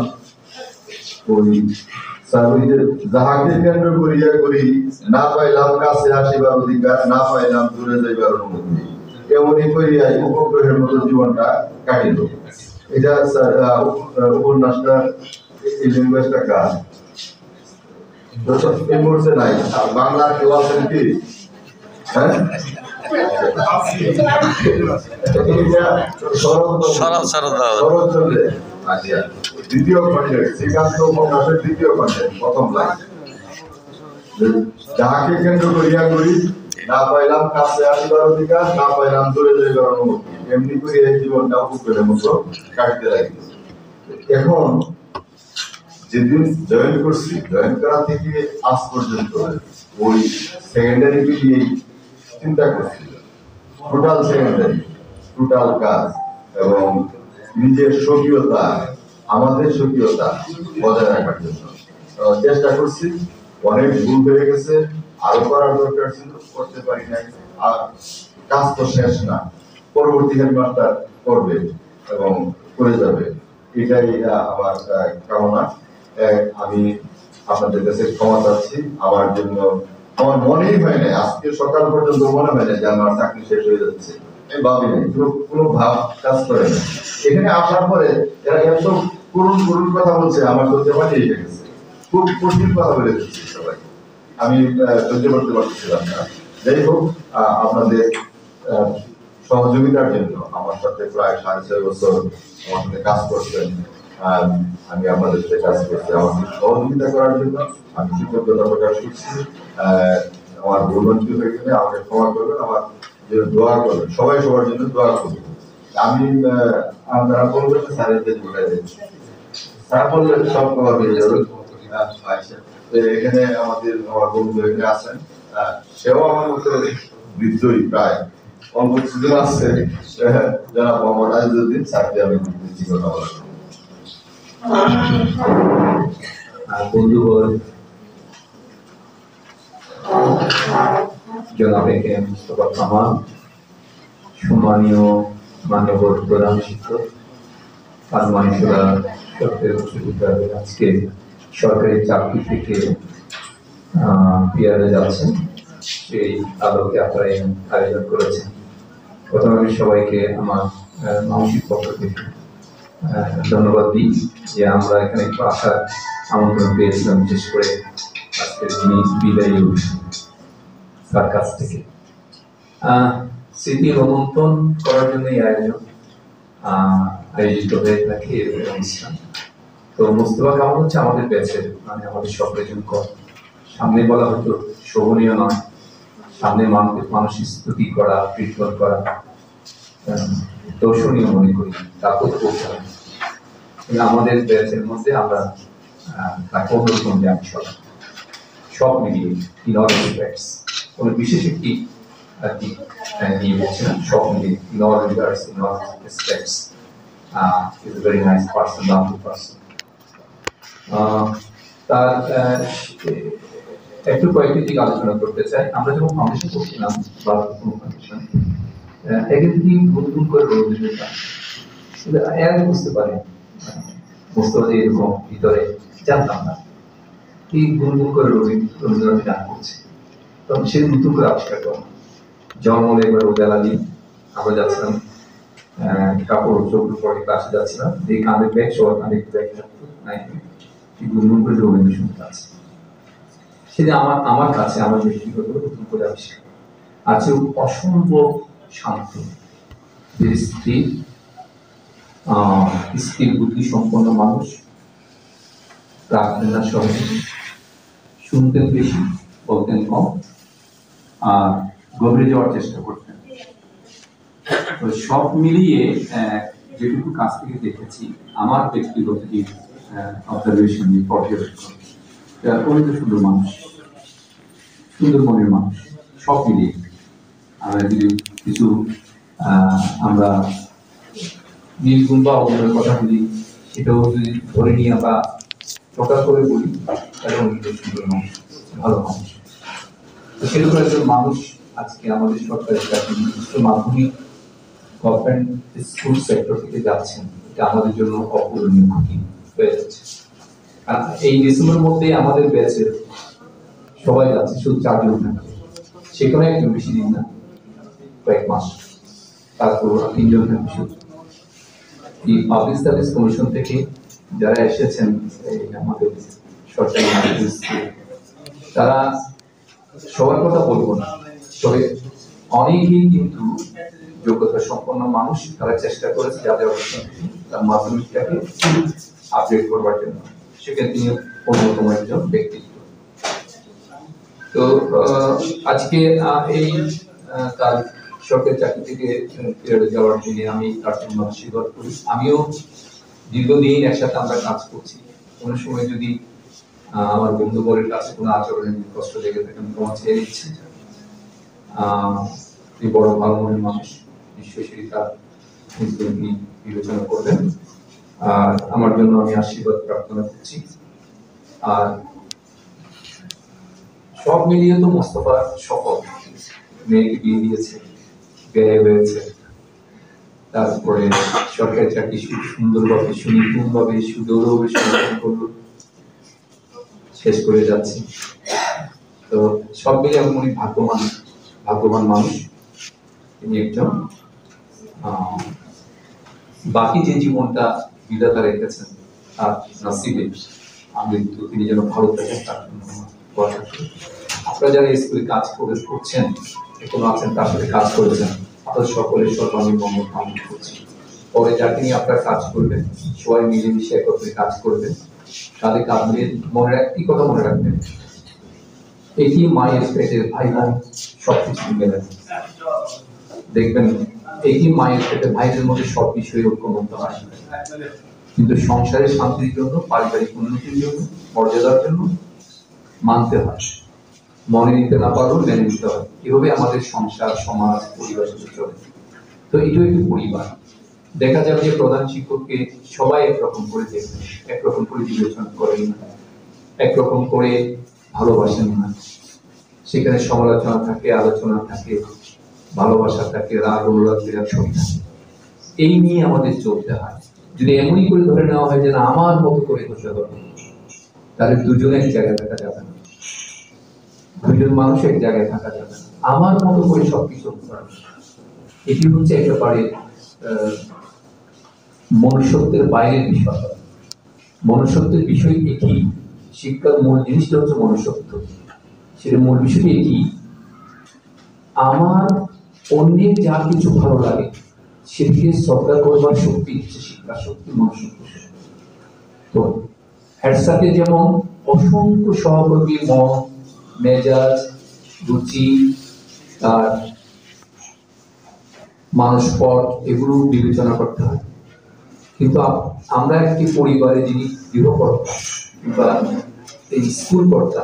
ওই যাহাকে কেন্দ্র করিয়া করি, না পাইলাম কাছে আসিবার অধিকার, না পাইলাম দূরে যাইবার অনুমতি, এমনই করিয়া উপগ্রহের মতো জীবনটা কাটিল। এটা উপন্যাসটা এই ল্যাঙ্গুয়েজটা কাজ এই মুহূর্তে নাই। আর বাংলা কেউ আছেন কি? হ্যাঁ, শরৎচন্দ্রের আচ্ছা দ্বিতীয় খণ্ডের শ্রীকান্ত উপন্যাসের দ্বিতীয় খণ্ডের প্রথম লাইন, যাহাকে কেন্দ্র করিয়া করি, না পাইলাম কাছে আসিবার অধিকার, না পাইলাম দূরে যাইবার অনুমতি, এমনি করে এই জীবনটা উপগ্রহের মতো কাটতে লাগবে। এখন যেদিন জয়েন করছি, জয়েন করা থেকে আজ পর্যন্ত ওই সেকেন্ডারি নিয়ে চিন্তা করছি, টোটাল সেকেন্ডারি, টোটাল কাজ এবং নিজের স্বকীয়তা, আমাদের স্বকীয়তা বজায় রাখার জন্য চেষ্টা করছি। অনেক ভুল হয়ে গেছে, আরো করার দরকার ছিল, করতে পারি নাই। আর কাজ তো শেষ না, পরবর্তী হেডমাস্টার করবে এবং করে যাবে, এটাই আমার কামনা। আমি আপনাদের কাছে ক্ষমা চাচ্ছি। আমার জন্য আমার মনেই হয় না, আজকে সকাল পর্যন্ত মনে হয় না যে আমার চাকরি শেষ হয়ে যাচ্ছে। আমি ভাবি নাই, কোনো ভাব কাজ করে না। এখানে আসার পরে এরা এত করুণ করুণ কথা বলছে, আমার সহ্য পাঠিয়ে এসে গেছে, খুব কঠিন কথা বলে দিচ্ছে সবাই, আমি সহ্য করতে পারছিলাম না। যাই হোক, আপনাদের সহযোগিতার জন্য আমার সাথে প্রায় 6.5 বছর আমার সাথে কাজ করছেন, আমি আপনাদের সাথে কাজ করছি, আমাকে সহযোগিতা করার জন্য আমি কৃতজ্ঞতা প্রকাশ করছি। আমার ভুলভ্রান্তি হয়ে গেলে আমাকে ক্ষমা করবেন, আমার জন্য দোয়া করবেন, সবাই সবার জন্য দোয়া করবেন। আমি আপনারা বলবেন স্যারের পেজ উঠাই দিচ্ছি, স্যার বললেন সব কভার পেয়ে যাবে। আচ্ছা, এখানে আমাদের আমার বন্ধু এখানে আছেন, সেও আমার মতো বৃদ্ধই, প্রায় অল্প কিছুদিন আসছে, যারা মোহাম্মদ আজিজউদ্দিন, স্যারকে আমি দিচ্ছি কথা বলার বন্ধুগণ, জনাব এ কে এম মোস্তফা কামাল, সম্মানীয় মাননীয় প্রধান শিক্ষক, আলমানিসুরা সরকারি উচ্চ বিদ্যালয়ের আজকে সরকারি চাকরি থেকে পিয়ারে যাচ্ছেন, সেই আলোকে আপনারা আয়োজন করেছেন। প্রথমে আমি সবাইকে আমার মানসিক পক্ষ থেকে ধন্যবাদ দিই যে আমরা এখানে একটু আসার আমন্ত্রণ পেয়েছিলাম, বিশেষ করে আজকের যিনি বিদায়ী তার কাছ থেকে। স্মৃতি রোমন্থন করার জন্য এই আয়োজিত হয়ে থাকে এই অনুষ্ঠান। তো মোস্তফা কামাল হচ্ছে আমাদের ব্যাচের, মানে আমাদের সকলের জন্য সামনে বলা হয়তো শোভনীয় নয়, সামনে মানুষের স্তুতি করা, কীর্তন করা দর্শনীয় মনে করি, তারপর করতে হবে। আমাদের ব্যাচের মধ্যে আমরা তাকে অন্যরকম জ্ঞান সব মিলিয়ে ইন অল রেসপেক্টস, কোনো বিশেষ একটি আর কি নিয়ে বলছি না, সব মিলিয়ে in all regards, in all respects is a very nice person, lovely person. তার একটু কয়েকটি দিক আলোচনা করতে চাই। আমরা যখন ফাউন্ডেশন করছিলাম বা কোনো ফাউন্ডেশন একদিন নতুন করে রোদ দিতাম, এর আগে বুঝতে পারি মোস্তফা যে এরকম ভিতরে জানতাম না, কি গুনগুন করে রবীন্দ্রনাথ গান করছে, তখন সে নতুন করে আবিষ্কার করলাম। জন্মলে একবার রোদ আলাদি আমরা যাচ্ছিলাম কাপড় চোপড় পরে ক্লাসে যাচ্ছিলাম, এই কাঁধের ব্যাগ সবার কাঁধে একটু ব্যাগ নাই গুনগুন করে রবীন্দ্রসঙ্গীত আছে। সেটা আমার কাছে আমার ব্যক্তিগত নতুন করে আবিষ্কার। আছে অসম্ভব শান্ত, স্থির বুদ্ধি সম্পন্ন মানুষ, রাখতেন না সহজে, শুনতেন বেশি, বলতেন কম, আর গভীরে যাওয়ার চেষ্টা করতেন। তো সব মিলিয়ে যেটুকু কাছ থেকে দেখেছি, আমার ব্যক্তিগত যে অবজারভেশন, পর্যবেক্ষণ, অনেক সুন্দর মানুষ, সুন্দর মনের মানুষ। সব মিলিয়ে আমরা যদি কিছু আমরা নির্গুণ বা অগুণের কথা বলি, সেটাও যদি ধরে নিয়ে বা প্রকাশ করে বলি, তাহলে অনেক সুন্দর মানুষ, ভালো মানুষ। তো সেরকম একজন মানুষ আজকে আমাদের সরকারি চাকরি, মাধ্যমিক গভর্নমেন্ট স্কুল সেক্টর থেকে যাচ্ছেন, এটা আমাদের জন্য অপূরণীয় ক্ষতি হয়ে যাচ্ছে। আর এই ডিসেম্বরের মধ্যে আমাদের ব্যাচের সবাই যাচ্ছে, শুধু 4 জন থাকবে, সেখানে একটু বেশি দিন না, কয়েক মাস, তারপর 3 জন থাকবে শুধু। এই পাবলিক সার্ভিস কমিশন থেকে যারা এসেছেন আমাদের সরকারি তারা সবার কথা বলবো না, তবে অনেকেই কিন্তু যোগ্যতা সম্পন্ন মানুষ, তারা চেষ্টা করেছে যাদের অবস্থান তার মাধ্যমিকটাকে আপডেট করবার জন্য, সেখানে তিনি অন্যতম একজন ব্যক্তিত্ব। তো আজকে এই তার সরকারি চাকরি থেকে ফিরে যাওয়ার দিনে আমি তার জন্য স্বীকার করি। আমিও দীর্ঘদিন একসাথে আমরা কাজ করছি, কোনো সময় যদি আমার বন্ধুবরের কাছে কোনো আচরণে কষ্ট লেগে থাকে আমি ক্ষমা চেয়ে নিচ্ছি। তিনি বড় ভালো মনের মানুষ, নিশ্চয়ই তার বিবেচনা করবেন, আর আমার জন্য আমি আশীর্বাদ প্রার্থনা করছি। আর সব মিলিয়ে তো মোস্তফা সফল, মেয়েকে বিয়ে দিয়েছে, ব্যয় হয়েছে, তারপরে সরকারি চাকরি সুন্দরভাবে সুনিপুণভাবে সুদৌড়ভাবে সমাধান করলো, শেষ করে যাচ্ছে। তো সব মিলে আমি মনে ভাগ্যবান মানুষ তিনি একজন। বাকি যে জীবনটা বিধাতা রেখেছেন তার নসিবে, আমি তো তিনি যেন ভালো থাকেন তার জন্য আপনারা যারা স্কুলে কাজ করছেন, এখনো আছেন, তার সাথে কাজ করেছেন, আপনাদের সকলের সর্বাঙ্গীন মঙ্গল কামনা করছি। পরে যাকে নিয়ে আপনারা কাজ করবেন, সবাই মিলেমিশে একত্রে কাজ করবেন, তাদের কাজ নিয়ে একটি কথা মনে রাখবেন, একই মায়ের পেটের ভাই বোন সবকিছু মিলে দেখবেন, একই মায়ের পেটের ভাইদের মধ্যে সব বিষয়ে ঐক্যমত্য হয়, কিন্তু সংসারের শান্তির জন্য, পারিবারিক উন্নতির জন্য, মর্যাদার জন্য মানতে হয়, মনে নিতে না পারলেও মেনে নিতে হয়। এভাবে আমাদের সংসার, সমাজ, পরিবার চলে। তো এটাও একটি পরিবার। দেখা যাবে যে প্রধান শিক্ষককে সবাই একরকম করে দেখবেন, একরকম করে বিবেচনা করেন না, একরকম করে ভালোবাসেন না। সেখানে সমালোচনা থাকে, আলোচনা থাকে, ভালোবাসা থাকে, রাগ অনুরাগ বিরাগ সবই থাকে। এই নিয়ে আমাদের চলতে হয়। যদি এমনই করে ধরে নেওয়া হয় যে না আমার মতো করে করতে হবে, তাহলে দুজনে এক জায়গায় থাকা যাবে না, দুজন মানুষ এক জায়গায় থাকা যাবে না, আমার মতো করে সবকিছু করা। এটি হচ্ছে একেবারে মনুষ্যত্বের বাইরের বিষয়। মনুষ্যত্বের বিষয় একই, শিক্ষার মূল জিনিসটা হচ্ছে মনুষ্যত্ব। সেটা মূল বিষয়টি একই, আমার অন্যের যা কিছু ভালো লাগে সেটিকে শ্রদ্ধা করবার শক্তি হচ্ছে শিক্ষা শক্তি, মনুষ্যত্ব। তো এর সাথে যেমন অসংখ্য সহকর্মী মন, মেজাজ, রুচি, তার মানসপট, এগুলো বিবেচনা করতে হয়। কিন্তু আমরা একটি পরিবারে যিনি গৃহকর্তা বা এই স্কুল কর্তা,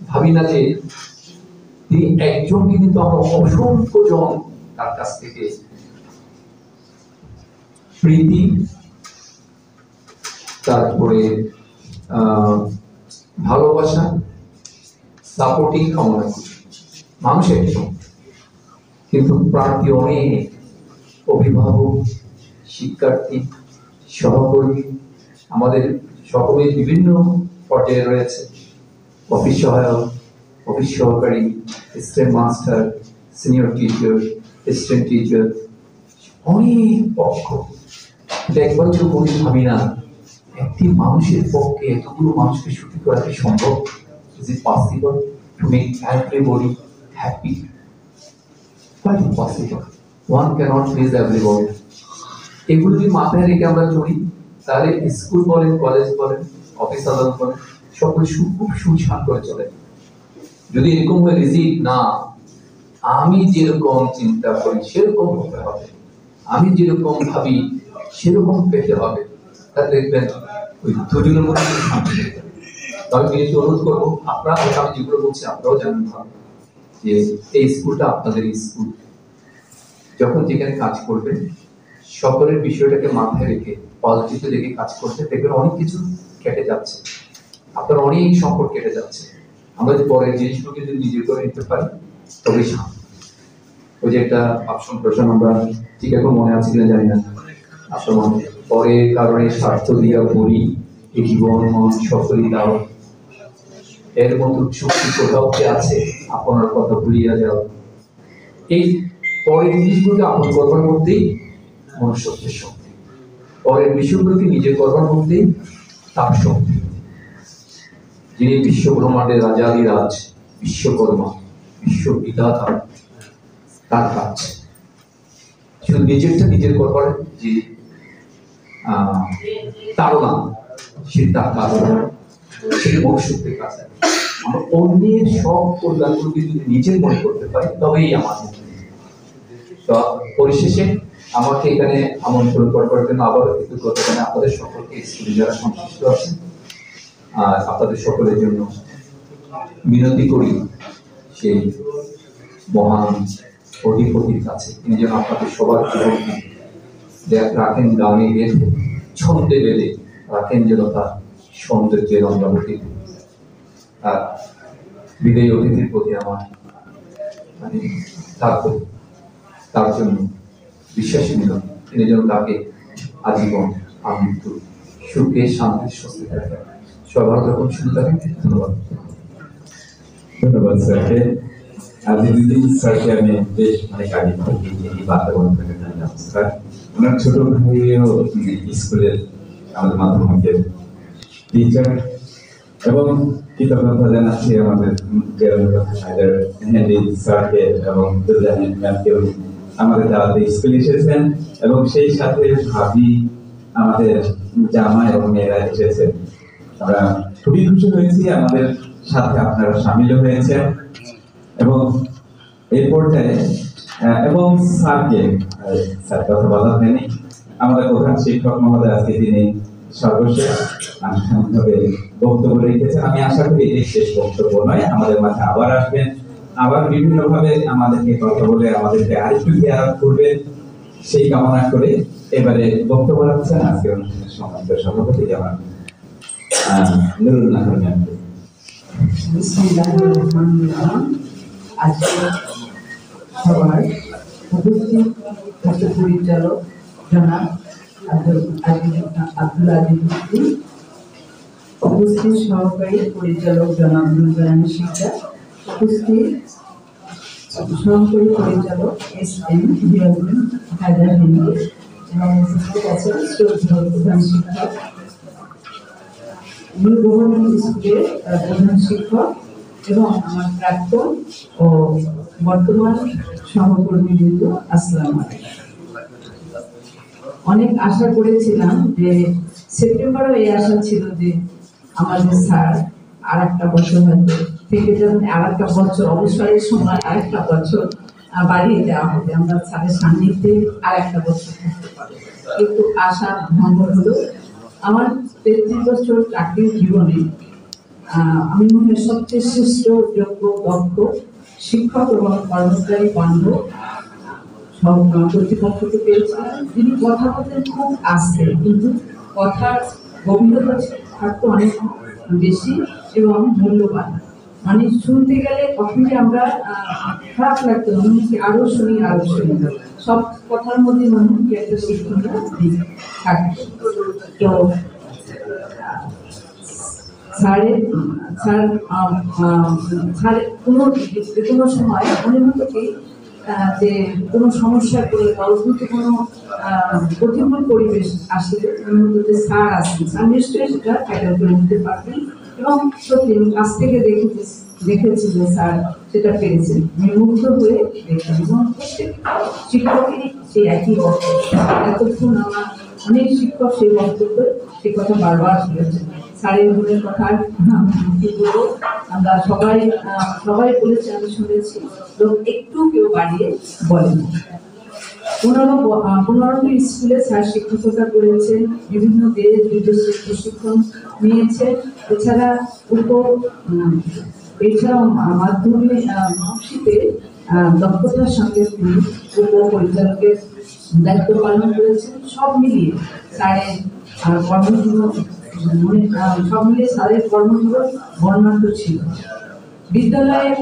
ভাবি না যে তিনি একজনকে, কিন্তু আমরা অসংখ্য জন তার কাছ থেকে প্রীতি, তারপরে ভালোবাসা, সাপোর্টিং কামনা করি। মানুষ একজন, কিন্তু প্রান্তি অনেক, অভিভাবক, শিক্ষার্থী, সহকর্মী আমাদের সকলের বিভিন্ন পর্যায়ে রয়েছে। অফিস সহায়ক, অফিস সহকারী, assistant master, senior teacher, assistant teacher, অনেক পক্ষ। একবার যে করি ভাবি না একটি মানুষের পক্ষে এতগুলো মানুষকে সুখী করা কি সম্ভব? Is it possible to make everybody happy? Quite impossible. One cannot please everybody. এগুলো যদি মাথায় রেখে আমরা চলি তাহলে স্কুল বলেন, কলেজ বলেন, অফিস আদালত বলেন, সকল খুব সুশান্ত করে চলে। যদি এরকম হয়ে রিজিট না, আমি যেরকম চিন্তা করি সেরকম হতে হবে, আমি যেরকম ভাবি সেরকম পেতে হবে, তা দেখবেন ওই দুজনের মধ্যে শান্তি পেতে হবে। তবে আমি অনুরোধ করবো আপনারা, আমি যেগুলো বলছি আপনারাও জানেন ভালো যে এই স্কুলটা আপনাদের স্কুল। যখন যেখানে কাজ করবেন সকলের বিষয়টাকে মাথায় রেখে পজিটিভ রেখে কাজ করতে দেখবেন অনেক কিছু কেটে যাচ্ছে, আপনার অনেক সম্পর্ক কেটে যাচ্ছে। আমরা যদি পরের জিনিসগুলোকে যদি নিজে করে নিতে পারি তবেই শান্তি। ওই যে একটা অপশন প্রশ্ন আমরা ঠিক এখন মনে আছে কিনা জানি না, আপনার মনে পরের কারণে স্বার্থ দিয়া পড়ি এই জীবন মন সকলই দাও, এর মতো শক্তি কোথাও কি আছে আপনার কথা ভুলিয়া যাও। এই পরের জিনিসগুলোকে আপন করবার মধ্যেই মনুষ্যত্বের শক্তি, পরের বিষয়গুলোকে নিজে করবার মধ্যেই তার শক্তি। যিনি বিশ্ব ব্রহ্মাণ্ডের রাজাদিরাজ বিশ্বকর্মা বিশ্ববিধাতা, তার কাজ শুধু নিজেরটা নিজের করবার যে তারা সে তার কাজ, সে মনুষ্যত্বের কাজ। আমরা অন্যের সব কল্যাণগুলোকে যদি নিজের মনে করতে পারি তবেই আমাদের। তো পরিশেষে আমাকে এখানে আমন্ত্রণ করবার জন্য আবারও কৃতজ্ঞতা জানাই আপনাদের সকলকে, স্কুলে যারা সংশ্লিষ্ট আছেন, আর আপনাদের সকলের জন্য মিনতি করি সেই মহান অধিপতির কাছে তিনি যেন আপনাদের সবার জীবনকে রাখেন গানে বেঁধে, ছন্দে বেঁধে রাখেন যেন তার সৌন্দর্যের অঙ্গাবতী। আর বিদায়ী অতিথির প্রতি আমার মানে তার জন্য বিশ্বাসী মিলন, তিনি যেন তাকে আজীবন আনন্দ সুখে শান্তির স্বস্তি থাকেন। সবাই ভালো থাকুন, শুরু থাকেন। ধন্যবাদ। ধন্যবাদ স্যারকে। আজিজুদ্দিন স্যারকে আমি বেশ অনেক আগে থেকে এই বাতাবরণ থেকে জানলাম। স্যার ওনার ছোট ভাইও স্কুলের আমাদের মাধ্যমিকের টিচার, এবং কৃতজ্ঞতা জানাচ্ছি আমাদের স্যারকে এবং ম্যামকেও আমাদের দাওয়াতে স্কুলে এসেছেন, এবং সেই সাথে ভাবি আমাদের জামা এবং মেয়েরা এসেছেন। আমরা খুবই খুশি হয়েছি, আমাদের সাথে আপনারা সামিল হয়েছেন। এবং এই পর্যায়ে এবং স্যারকে স্যার কথা বলা হয়নি, আমাদের প্রধান শিক্ষক মহোদয় আজকে তিনি সর্বশেষ আনুষ্ঠানিকভাবে বক্তব্য রেখেছেন। আমি আশা করি এই শেষ বক্তব্য নয়, আমাদের মাঝে আবার আসবেন, আবার বিভিন্ন ভাবে আমাদেরকে কথা বলে আমাদেরকে আরেকটু কেয়ার করবেন, সেই কামনা করে এবারে বক্তব্য রাখছেন আজকে অনুষ্ঠানের সম্মানিত সভাপতি আমার নুরুল নাহার ম্যাম। আজকে সবার উপস্থিত ছাত্র পরিচালক জনাব আব্দুল আজিজ, উপস্থিত সহকারী পরিচালক জনাব নুরজাহান শিকদার, উপস্থিত সহকারী পরিচালক SM জিয়াউদ্দিন হায়দার হিন্দু, এবং উপস্থিত আছেন শ্রদ্ধেয় প্রধান শিক্ষক, নিউ গভর্নমেন্ট স্কুলের প্রধান শিক্ষক এবং আমার প্রাক্তন ও বর্তমান সহকর্মীবৃন্দ, আসসালামু আলাইকুম। অনেক আশা করেছিলাম যে সেপ্টেম্বরেও এই আশা ছিল যে আমাদের স্যার আর একটা বছর হয়তো থেকে যাবেন, আর একটা বছর অবসরের সময় আর একটা বছর বাড়িয়ে দেওয়া হবে, আমরা স্যারের সান্নিধ্যে আর একটা বছর থাকতে পারবো। কিন্তু আশা ভঙ্গ হলো। আমার 33 বছর চাকরির জীবনে আমি মনে হয় সবচেয়ে শ্রেষ্ঠ, যোগ্য, দক্ষ শিক্ষক এবং কর্মচারী বান্ধব কর্তৃপক্ষকে পেয়েছিলাম, যিনি কথা বলতেন খুব আস্তে, কিন্তু কথার গভীরতা থাকতো অনেক বেশি এবং মূল্যবান। মানে শুনতে গেলে কখনই আমরা খারাপ লাগতো, মানুষকে আরো শুনি সব কথার মধ্যে মানুষকে একটা শিক্ষণীয় দিক থাকে। তো স্যার কোনো সময় মনে হতো কি যে কোনো সমস্যা করে বা অদ্ভুত কোনো প্রতিকূল পরিবেশ আসলে যে স্যার আসেন, স্যার নিশ্চয়ই সেটা ক্যাটার করে নিতে পারবেন। এবং সত্যি আমি কাছ থেকে দেখেছি যে স্যার সেটা পেরেছেন। আমি মুগ্ধ হয়ে দেখলাম এবং প্রত্যেক শিক্ষকেরই সেই একই বক্তব্য। এতক্ষণ আমার অনেক শিক্ষক সেই বক্তব্য সে কথা বারবার বলেছেন। স্যারের মনের কথা কি বলবো, আমরা সবাই বলেছে, আমি শুনেছি, লোক একটু কেউ বাড়িয়ে বলেন। 15টি স্কুলে স্যার শিক্ষকতা করেছেন, বিভিন্ন দেশ বিদেশে প্রশিক্ষণ নিয়েছেন। এছাড়াও মাধ্যমিক মার্কশিটে দক্ষতার সঙ্গে তিনি পরিচালকের দায়িত্ব পালন করেছেন। সব মিলিয়ে স্যারের কর্মজীবন বর্ণাঢ্য ছিল। বিদ্যালয়ের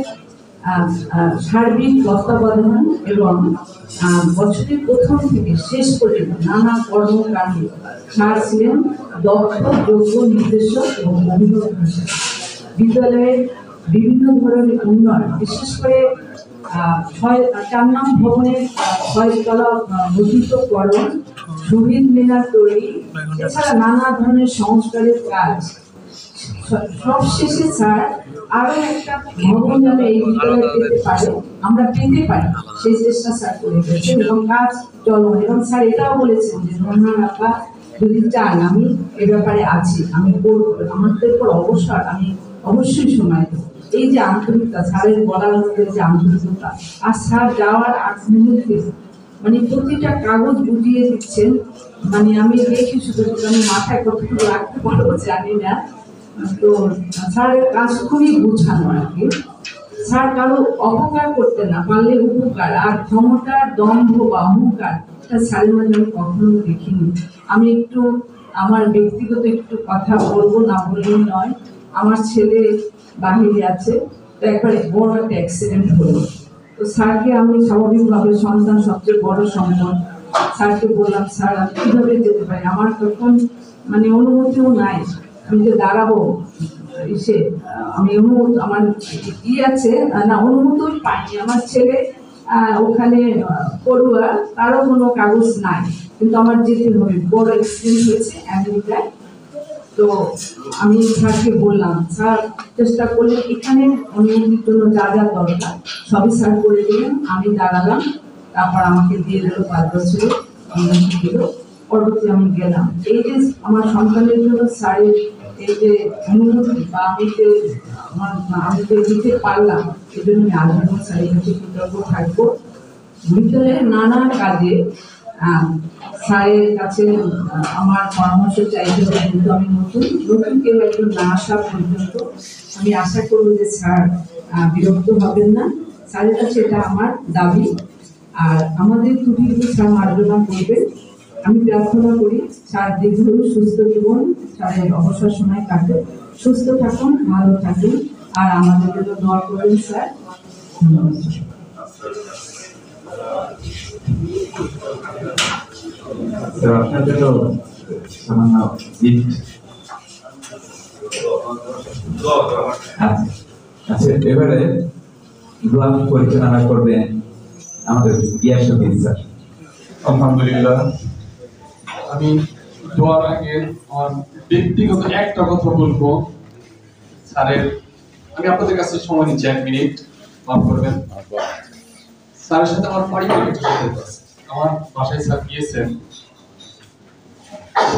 সার্বিক তত্ত্বাবধান এবং বছরের প্রথম থেকে শেষ পর্যন্ত নানা কর্মকাণ্ডে স্যার ছিলেন দক্ষ, যোগ্য নির্দেশক এবং অভিভাবক হিসেবে। বিদ্যালয়ের বিভিন্ন ধরনের উন্নয়ন, বিশেষ করে 4 নং ভবনের 6 তলা উন্নীতকরণ, শহীদ মিনার তৈরি, এছাড়া নানা ধরনের সংস্কারের কাজ। সবশেষে স্যার আরো একটা ভবন যেন এই বিদ্যালয়ে পেতে পারে, আমরা পেতে পারি, সেই চেষ্টা স্যার করে গেছেন এবং কাজ চলমান। এবং স্যার এটাও বলেছেন যে রোহান আপা যদি চান আমি এ ব্যাপারে আছি, আমি করবো, আমাদের উপর অবসর আমি অবশ্যই সময় দেবো। এই যে আন্তরিকতা, স্যারের বলার মধ্যে যে আন্তরিকতা, আর স্যার যাওয়ার 8 মুহূর্তে মানে প্রতিটা কাগজ বুঝিয়ে দিচ্ছেন, মানে আমি দেখি শুধু আমি মাথায় কতটুকু রাখতে পারবো জানি না। তো স্যারের কাজ খুবই গুছানো আর কি। স্যার কারো অপকার করতে না পারলে উপকার, আর ক্ষমতার দম্ভ বা অহংকার স্যারের মধ্যে আমি কখনো দেখিনি। আমি একটু আমার ব্যক্তিগত একটু কথা বলবো, না বললেই নয়। আমার ছেলে বাহিরে আছে, তো একবারে বড় একটা অ্যাক্সিডেন্ট হলো। তো স্যারকে আমি স্বাভাবিকভাবে, সন্তান সবচেয়ে বড় সম্পদ, স্যারকে বললাম স্যার আমি কিভাবে যেতে পারি, আমার তখন মানে অনুমতিও নাই, আমি যে দাঁড়াবো এসে আমি আমার আছে না, অনুমতিও পাইনি। আমার ছেলে ওখানে পড়ুয়া, তারও কোনো কাগজ নাই, কিন্তু আমার যেতে হবে, বড় অ্যাক্সিডেন্ট হয়েছে আমেরিকায়। তো আমি স্যারকে বললাম, স্যার চেষ্টা করলেন, এখানে অনুমতির জন্য যা যা দরকার সবই স্যার করে দিলেন। আমি দাঁড়ালাম, তারপর আমাকে দিয়ে দিল 5 বছরে অনুমতি দিল। পরবর্তী আমি গেলাম। এই যে আমার সন্তানের জন্য স্যারের এই যে অনুমতি বা আমি যে দিতে পারলাম, এই জন্য আমি আজীবন স্যারের কাছে কৃতজ্ঞ থাকবো। বিদ্যালয়ের নানা কাজে স্যারের কাছে আমার পরামর্শ চাইতে হবে, কিন্তু আমি নতুন কেউ একজন না আসা পর্যন্ত আমি আশা করবো যে স্যার বিরক্ত হবেন না। স্যারের কাছে এটা আমার দাবি। আর আমাদের ত্রুটিগুলো স্যার মার্জনা করবেন। আমি প্রার্থনা করি স্যার দীর্ঘ সুস্থ জীবন, স্যারের অবসর সময় কাটে, সুস্থ থাকুন, ভালো থাকুন, আর আমাদের জন্য দোয়া করবেন স্যার। আপনার জন্য সামান্য গিফট। আচ্ছা, এবারে দোয়া পরিচালনা করবেন আমাদের গিয়াসউদ্দিন স্যার। আলহামদুলিল্লাহ, আমি দোয়ার আগে আমার ব্যক্তিগত একটা কথা বলবো। স্যারের, আমি আপনাদের কাছে সময় নিচ্ছি 1 মিনিট, মাফ করবেন। স্যারের সাথে আমার পারিবারিক যোগাযোগ আছে। আমার বাসায় স্যার গিয়েছেন,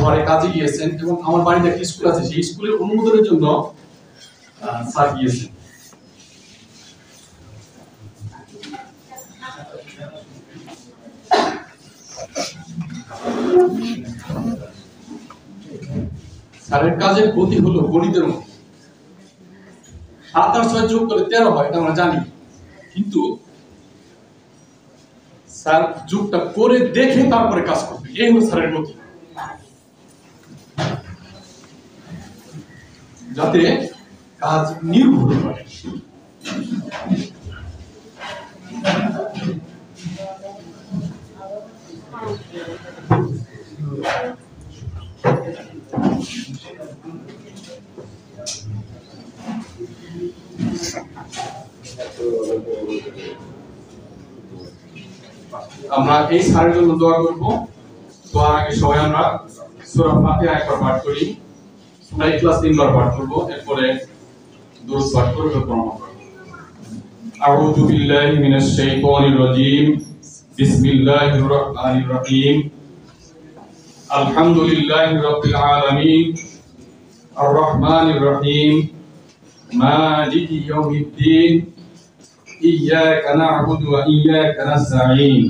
ঘরে কাজে গিয়েছেন, এবং আমার বাড়িতে একটা স্কুল আছে, সেই স্কুলের অনুমোদনের জন্য স্যার গিয়েছেন। স্যারের কাজের গতি হলো গণিতের মতো, 7 আর 6 যোগ করলে 13 হয়, এটা আমরা জানি, কিন্তু স্যার যোগটা করে দেখে তারপরে কাজ করবে, এই হলো স্যারের গতি, যাতে কাজ নির্ভুল হয়। আমরা এই স্যারের জন্য দোয়া করব। দোয়ার আগে সবাই আমরা সূরা ফাতিহা একবার পাঠ করি, সূরা ইখলাস 3 বার পাঠ করব, এরপরে দুরূদ পাঠ করব, প্রণাম করব। আউযু বিল্লাহি মিনাশ শাইতানির রাজীম। বিসমিল্লাহির রহমানির রহিম। আলহামদুলিল্লাহি রাব্বিল আলামিন। আর রহমানির রহিম। মালিকি ইয়াউমিদ্দিন। ইয়্যাকা না'বুদু ওয়া ইয়্যাকা নাস্তাঈন।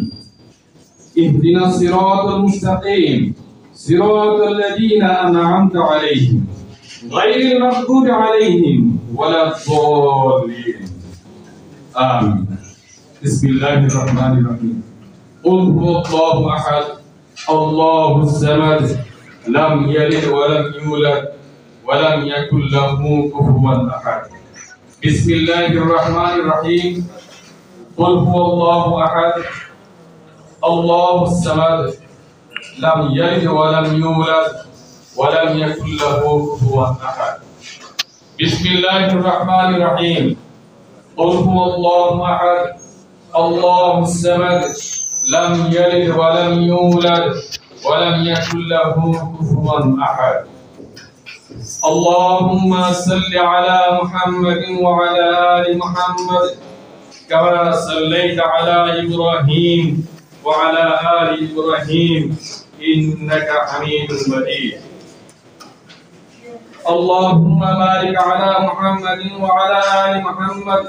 اهدنا الصراط المستقيم صراط الذين أنعمت عليهم غير المغضوب عليهم ولا الضالين آمين. بسم الله الرحمن الرحيم. قل هو الله أحد الله الصمد لم يلد ولم يولد ولم يكن له كفوا أحد. بسم الله الرحمن الرحيم. قل هو الله أحد الله الصمد لم يلد ولم يولد ولم يكن له كفوا أحد. بسم الله الرحمن الرحيم. قل هو الله أحد الله الصمد لم يلد ولم يولد ولم يكن له كفوا أحد. اللهم صل على محمد وعلى آل محمد كما صليت على إبراهيم وعلى آل إبراهيم إنك حميد مجيد. اللهم بارك على محمد وعلى آل محمد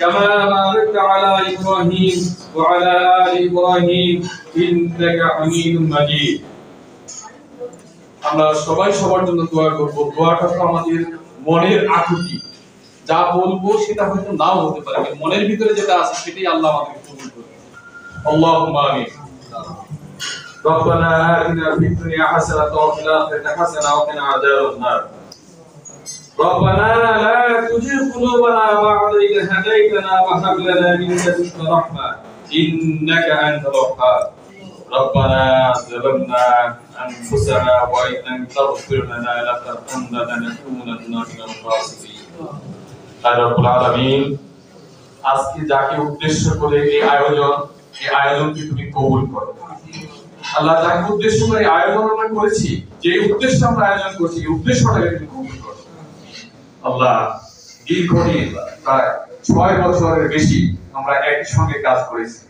كما باركت على إبراهيم وعلى آل إبراهيم إنك حميد مجيد. আমরা সবাই সবার জন্য দোয়া করব। দোয়াটা তো আমাদের মনের আকুতি, যা বলবো সেটা হয়তো নাও হতে পারে, মনের ভিতরে যেটা আছে সেটাই আল্লাহ আমাদেরকে কবুল করবে। اللهم آمين. ربنا آتنا في الدنيا حسنة وفي الآخرة حسنة وقنا عذاب النار. ربنا لا تزغ قلوبنا بعد إذ هديتنا وهب لنا من لدنك رحمة إنك أنت الوهاب. ربنا ظلمنا أنفسنا وإن لم تغفر لنا لتكونن من الخاسرين. يا رب العالمين. আজকে যাকে উদ্দেশ্য করে এই আয়োজনকে তুমি কবুল করো আল্লাহ। যাকে উদ্দেশ্য করে আয়োজন আমরা করেছি, যে উদ্দেশ্যে আমরা আয়োজন করছি, এই উদ্দেশ্যটাকে তুমি কবুল করো আল্লাহ। দীর্ঘদিন প্রায় 6 বছরের বেশি আমরা একই সঙ্গে কাজ করেছি।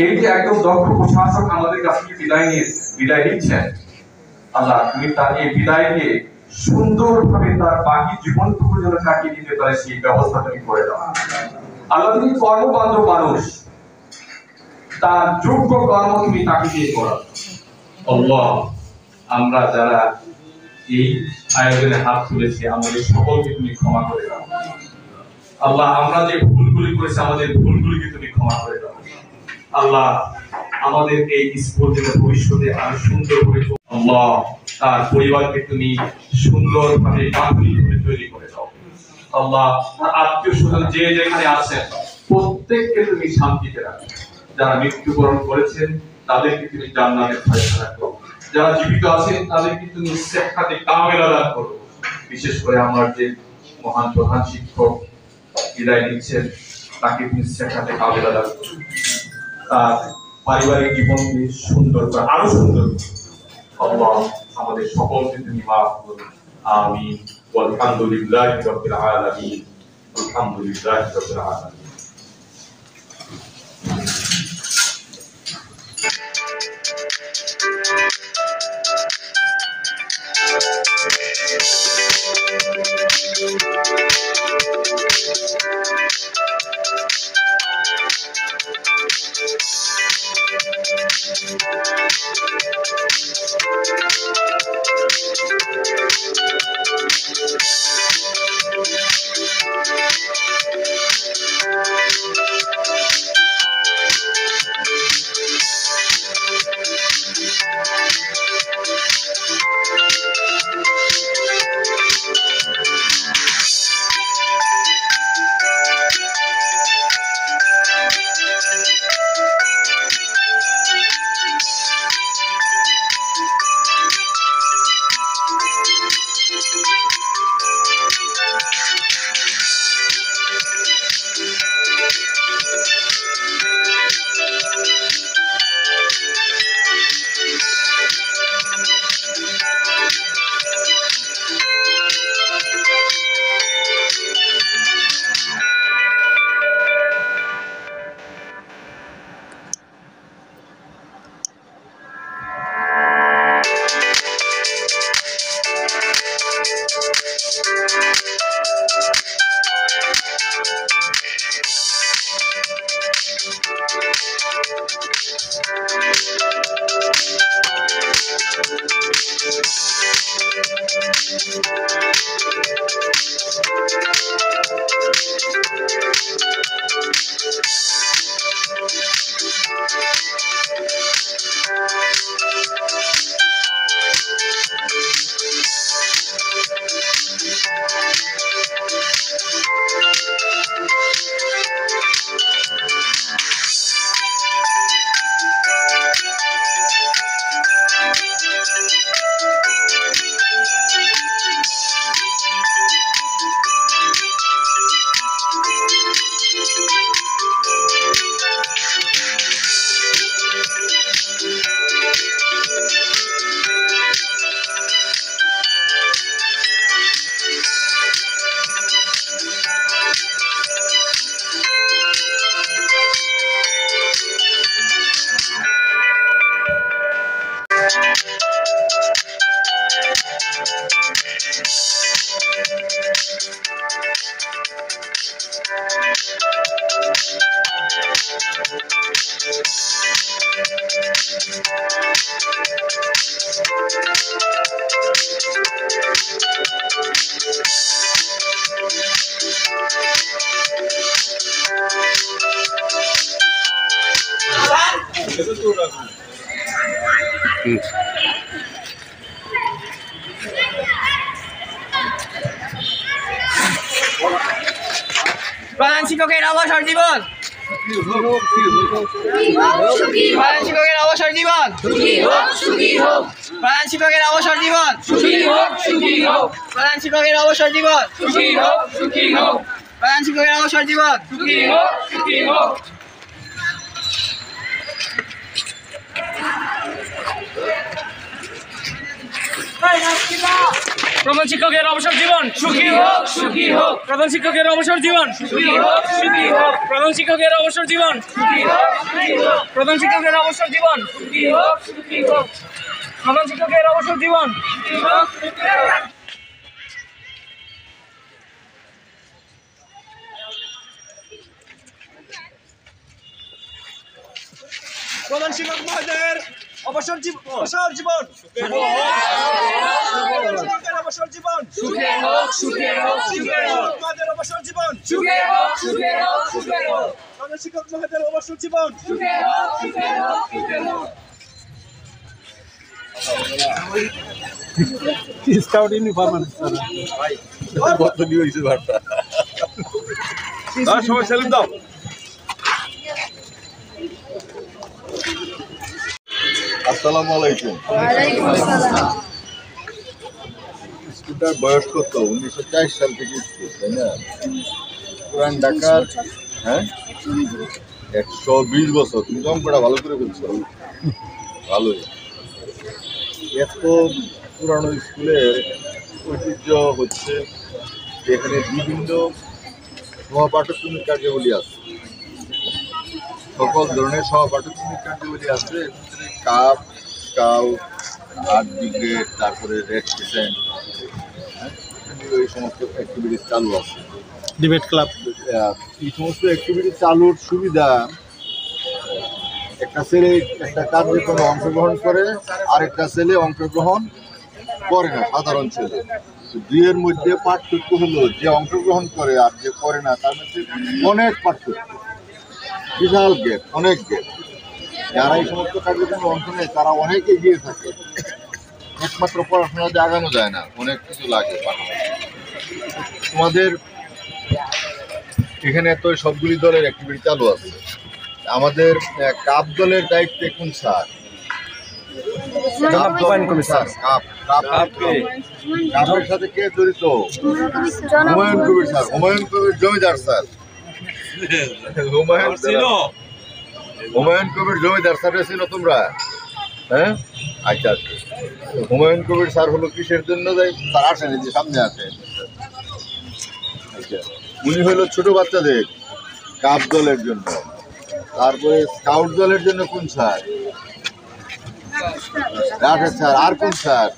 এই যে একদম দক্ষ প্রশাসক আমাদের কাছ থেকে বিদায় নিচ্ছেন আল্লাহ, তুমি তার এই বিদায়কে সুন্দরভাবে তার বাকি জীবনটুকু যেন কাটিয়ে দিতে পারে সেই ব্যবস্থা তুমি করে দাও আল্লাহ। তুমি কর্মবান্ধব মানুষ, তার যোগ্য কর্ম তুমি তাকে দিয়ে করাও আল্লাহ। আমরা যারা এই আয়োজনে হাত তুলেছি আমাদের সকলকে তুমি ক্ষমা করে দাও আল্লাহ। আমরা যে ভুলগুলি করেছি আমাদের ভুলগুলিকে তুমি ক্ষমা করে দাও আল্লাহ। আমাদের এই স্কুল থেকে ভবিষ্যতে আরো সুন্দর করে আল্লাহ, তার পরিবারকে তুমি সুন্দরভাবে বান্ধবীভাবে তৈরি করে দাও আল্লাহ। আত্মীয় স্বজন যে যেখানে আছেন প্রত্যেককে তুমি শান্তিতে রাখো। যারা মৃত্যুবরণ করেছেন তাদেরকে তুমি জান্নাতের ফয়সালা করো, যারা জীবিত আছেন তাদেরকে তুমি সিহহাতে কামিলা দান করো। বিশেষ করে আমার যে মহান প্রধান শিক্ষক বিদায় নিচ্ছেন তাকে তুমি সিহহাতে কামিলা দান করো, তার পারিবারিক জীবনকে সুন্দর করে আরো সুন্দর আল্লাহ। আমাদের সকলকে তুমি মাফ করো আমিন। ওয়ালহামদুলিল্লাহি রাব্বিল আলামিন। আলহামদুলিল্লাহি রাব্বিল আলামিন। প্রধান শিক্ষকের অবসর জীবন, প্রধান শিক্ষকের অবসর জীবন, প্রধান শিক্ষকের অবসর জীবন, প্রধান শিক্ষকের অবসর জীবন, প্রধান শিক্ষকের অবসর জীবন। প্রধান শিক্ষকের অবসর জীবন সুখী হোক, সুখী হোক। প্রধান শিক্ষকের অবসর জীবন সুখী হোক, সুখী হোক। প্রধান শিক্ষকের অবসর জীবন সুখী হোক, সুখী হোক। প্রধান শিক্ষকের অবসর জীবন সুখী হোক, সুখী হোক। প্রধান শিক্ষকের অবসর জীবন সুখী হোক, সুখী হোক। প্রধান শিক্ষক মহোদয়ের অবসর জীবন, অবসর জীবন অবসর জীবন সুখে হোক, সুখে হোক, সুখে হোক। মহোদয়ের অবসর জীবন সুখে হোক, সুখে হোক, সুখে হোক। প্রধান শিক্ষক মহোদয়ের অবসর জীবন সুখে হোক, সুখে হোক, সুখে হোক। স্কাউট ইউনিফর্ম কত নিয়ে হয়েছে ভাড়া সবাই সেলুট দাও। আসসালামু আলাইকুম। স্কুলটার বয়স কত? 1904 সাল থেকে স্কুল, তাই না? পুরান ঢাকার, হ্যাঁ 120 বছর। তুমি তো অঙ্কটা ভালো করে বলছো, ভালোই। এত পুরানো স্কুলের ঐতিহ্য হচ্ছে এখানে বিভিন্ন সহপাঠক্রমিক কার্যাবলী আছে, সকল ধরনের সহপাঠক্রমিক কার্যাবলী আছে। কাপ, স্কাউট, আর্ট ব্রিগেড, তারপরে রেড ক্রিসেন্ট, এই সমস্ত অ্যাক্টিভিটিস চালু আছে। ডিবেট ক্লাব, এই সমস্ত অ্যাক্টিভিটি চালুর সুবিধা, একটা ছেলে একটা কার্যক্রমে অংশগ্রহণ করে, আরেকটা ছেলে অংশগ্রহণ করে না, সাধারণ ছেলে। দুইয়ের মধ্যে পার্থক্য হলো যে অংশগ্রহণ করে আর যে করে না, তার মধ্যে অনেক পার্থক্য, বিশাল গ্যাপ, অনেক গ্যাপ। যারা এই সমস্ত কার্যক্রমে অংশ নেয় তারা অনেক এগিয়ে থাকে। একমাত্র পড়াশোনাতে আগানো যায় না, অনেক কিছু লাগে। তোমাদের এখানে তো সবগুলি দলের অ্যাক্টিভিটি চালু আছে। আমাদের কাপ দলের দায়িত্বে কোন স্যার? কাপের সাথে কে জড়িত? হুমায়ুন কবির স্যার। হুমায়ুন কবির জমিদার স্যার। হুমায়ুন কবির জমিদার স্যার ছিল তোমরা? হ্যাঁ, আচ্ছা আচ্ছা। হুমায়ুন কবির স্যার হলো কিসের জন্য যায়? স্যার আসেন, যে সামনে আসেন। আচ্ছা, উনি হলো ছোট বাচ্চাদের কাপ দলের জন্য। তারপরে স্কাউট দলের জন্য কোন স্যার? রাঠের স্যার। আর কোন স্যার?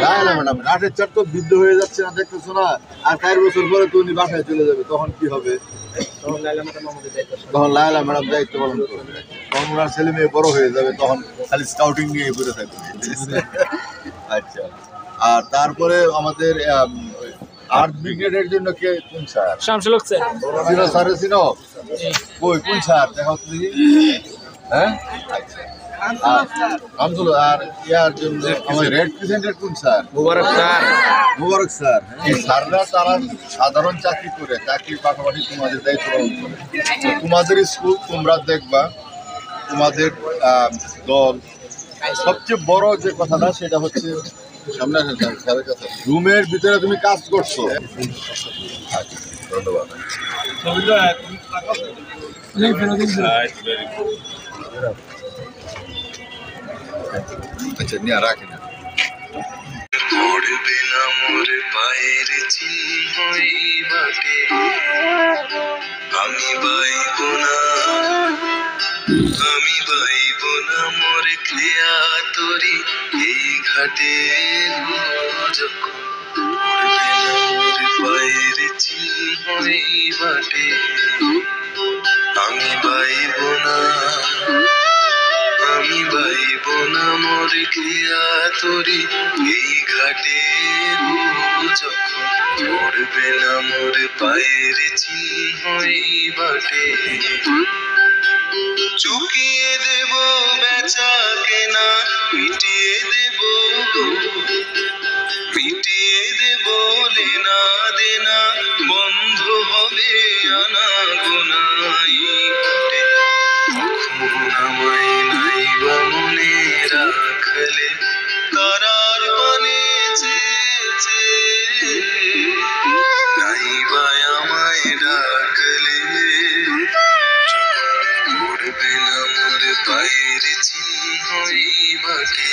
লায়লা ম্যাডাম। রাঠের স্যার তো বৃদ্ধ হয়ে যাচ্ছে না, দেখতেছো না? আর 4 বছর পরে তো উনি বাসায় চলে যাবে, তখন কি হবে? তখন লায়লা ম্যাডাম দায়িত্ব পালন করবে। তখন ওনার ছেলে মেয়ে বড় হয়ে যাবে, তখন খালি স্কাউটিং নিয়ে ঘুরে থাকবে। আচ্ছা, আর তারপরে আমাদের আর্ট ব্রিগেডের জন্য কে কোন স্যার? শামসুল হক স্যার। চিনো স্যার, চিনো? কই কোন স্যার দেখো তুমি? হ্যাঁ আমদুল। আর ইয়ার জন্য আমাদের রেড ক্রিসেন্টের কোন স্যার? মুবারক স্যার। মুবারক স্যার। এই স্যাররা তারা সাধারণ চাকরি করে, চাকরির পাশাপাশি তোমাদের দায়িত্ব পালন করে। তোমাদের স্কুল তোমরা দেখবা, তোমাদের দল সবচেয়ে বড় যে কথাটা সেটা হচ্ছে সামনে আসেন স্যারের কথা, রুমের ভিতরে তুমি কাজ করছো। ধন্যবাদ। আচ্ছা নিয়ে রাখেন। পড়বে না মোর পায়ের চিহ্ন এই বাটে, আমি বাইব না, আমি বাইব না মোর ক্রিয়া তরি এই ঘাটে। যখন পড়বে না মোর পায়ের চিহ্ন এই বাটে, আমি বাইব না, আমি বাইব না মোর ক্রিয়া তরি এই ঘাটে। যখন পড়বে না মোর পায়ের চিহ্ন এই বাটে, চুকিয়ে দেব বেচা কেনা, মিটিয়ে দেব মিটিয়ে দেব লেনা দেনা, বন্ধ হবে আনা গোনা এই ঘাটে। কখন আমায় নাইবা মনে রাখলে, তারার পানে চেয়েছে নাইবা আমায় ডাকলে। পড়বে না মোর পায়ের চিহ্ন এই বাটে,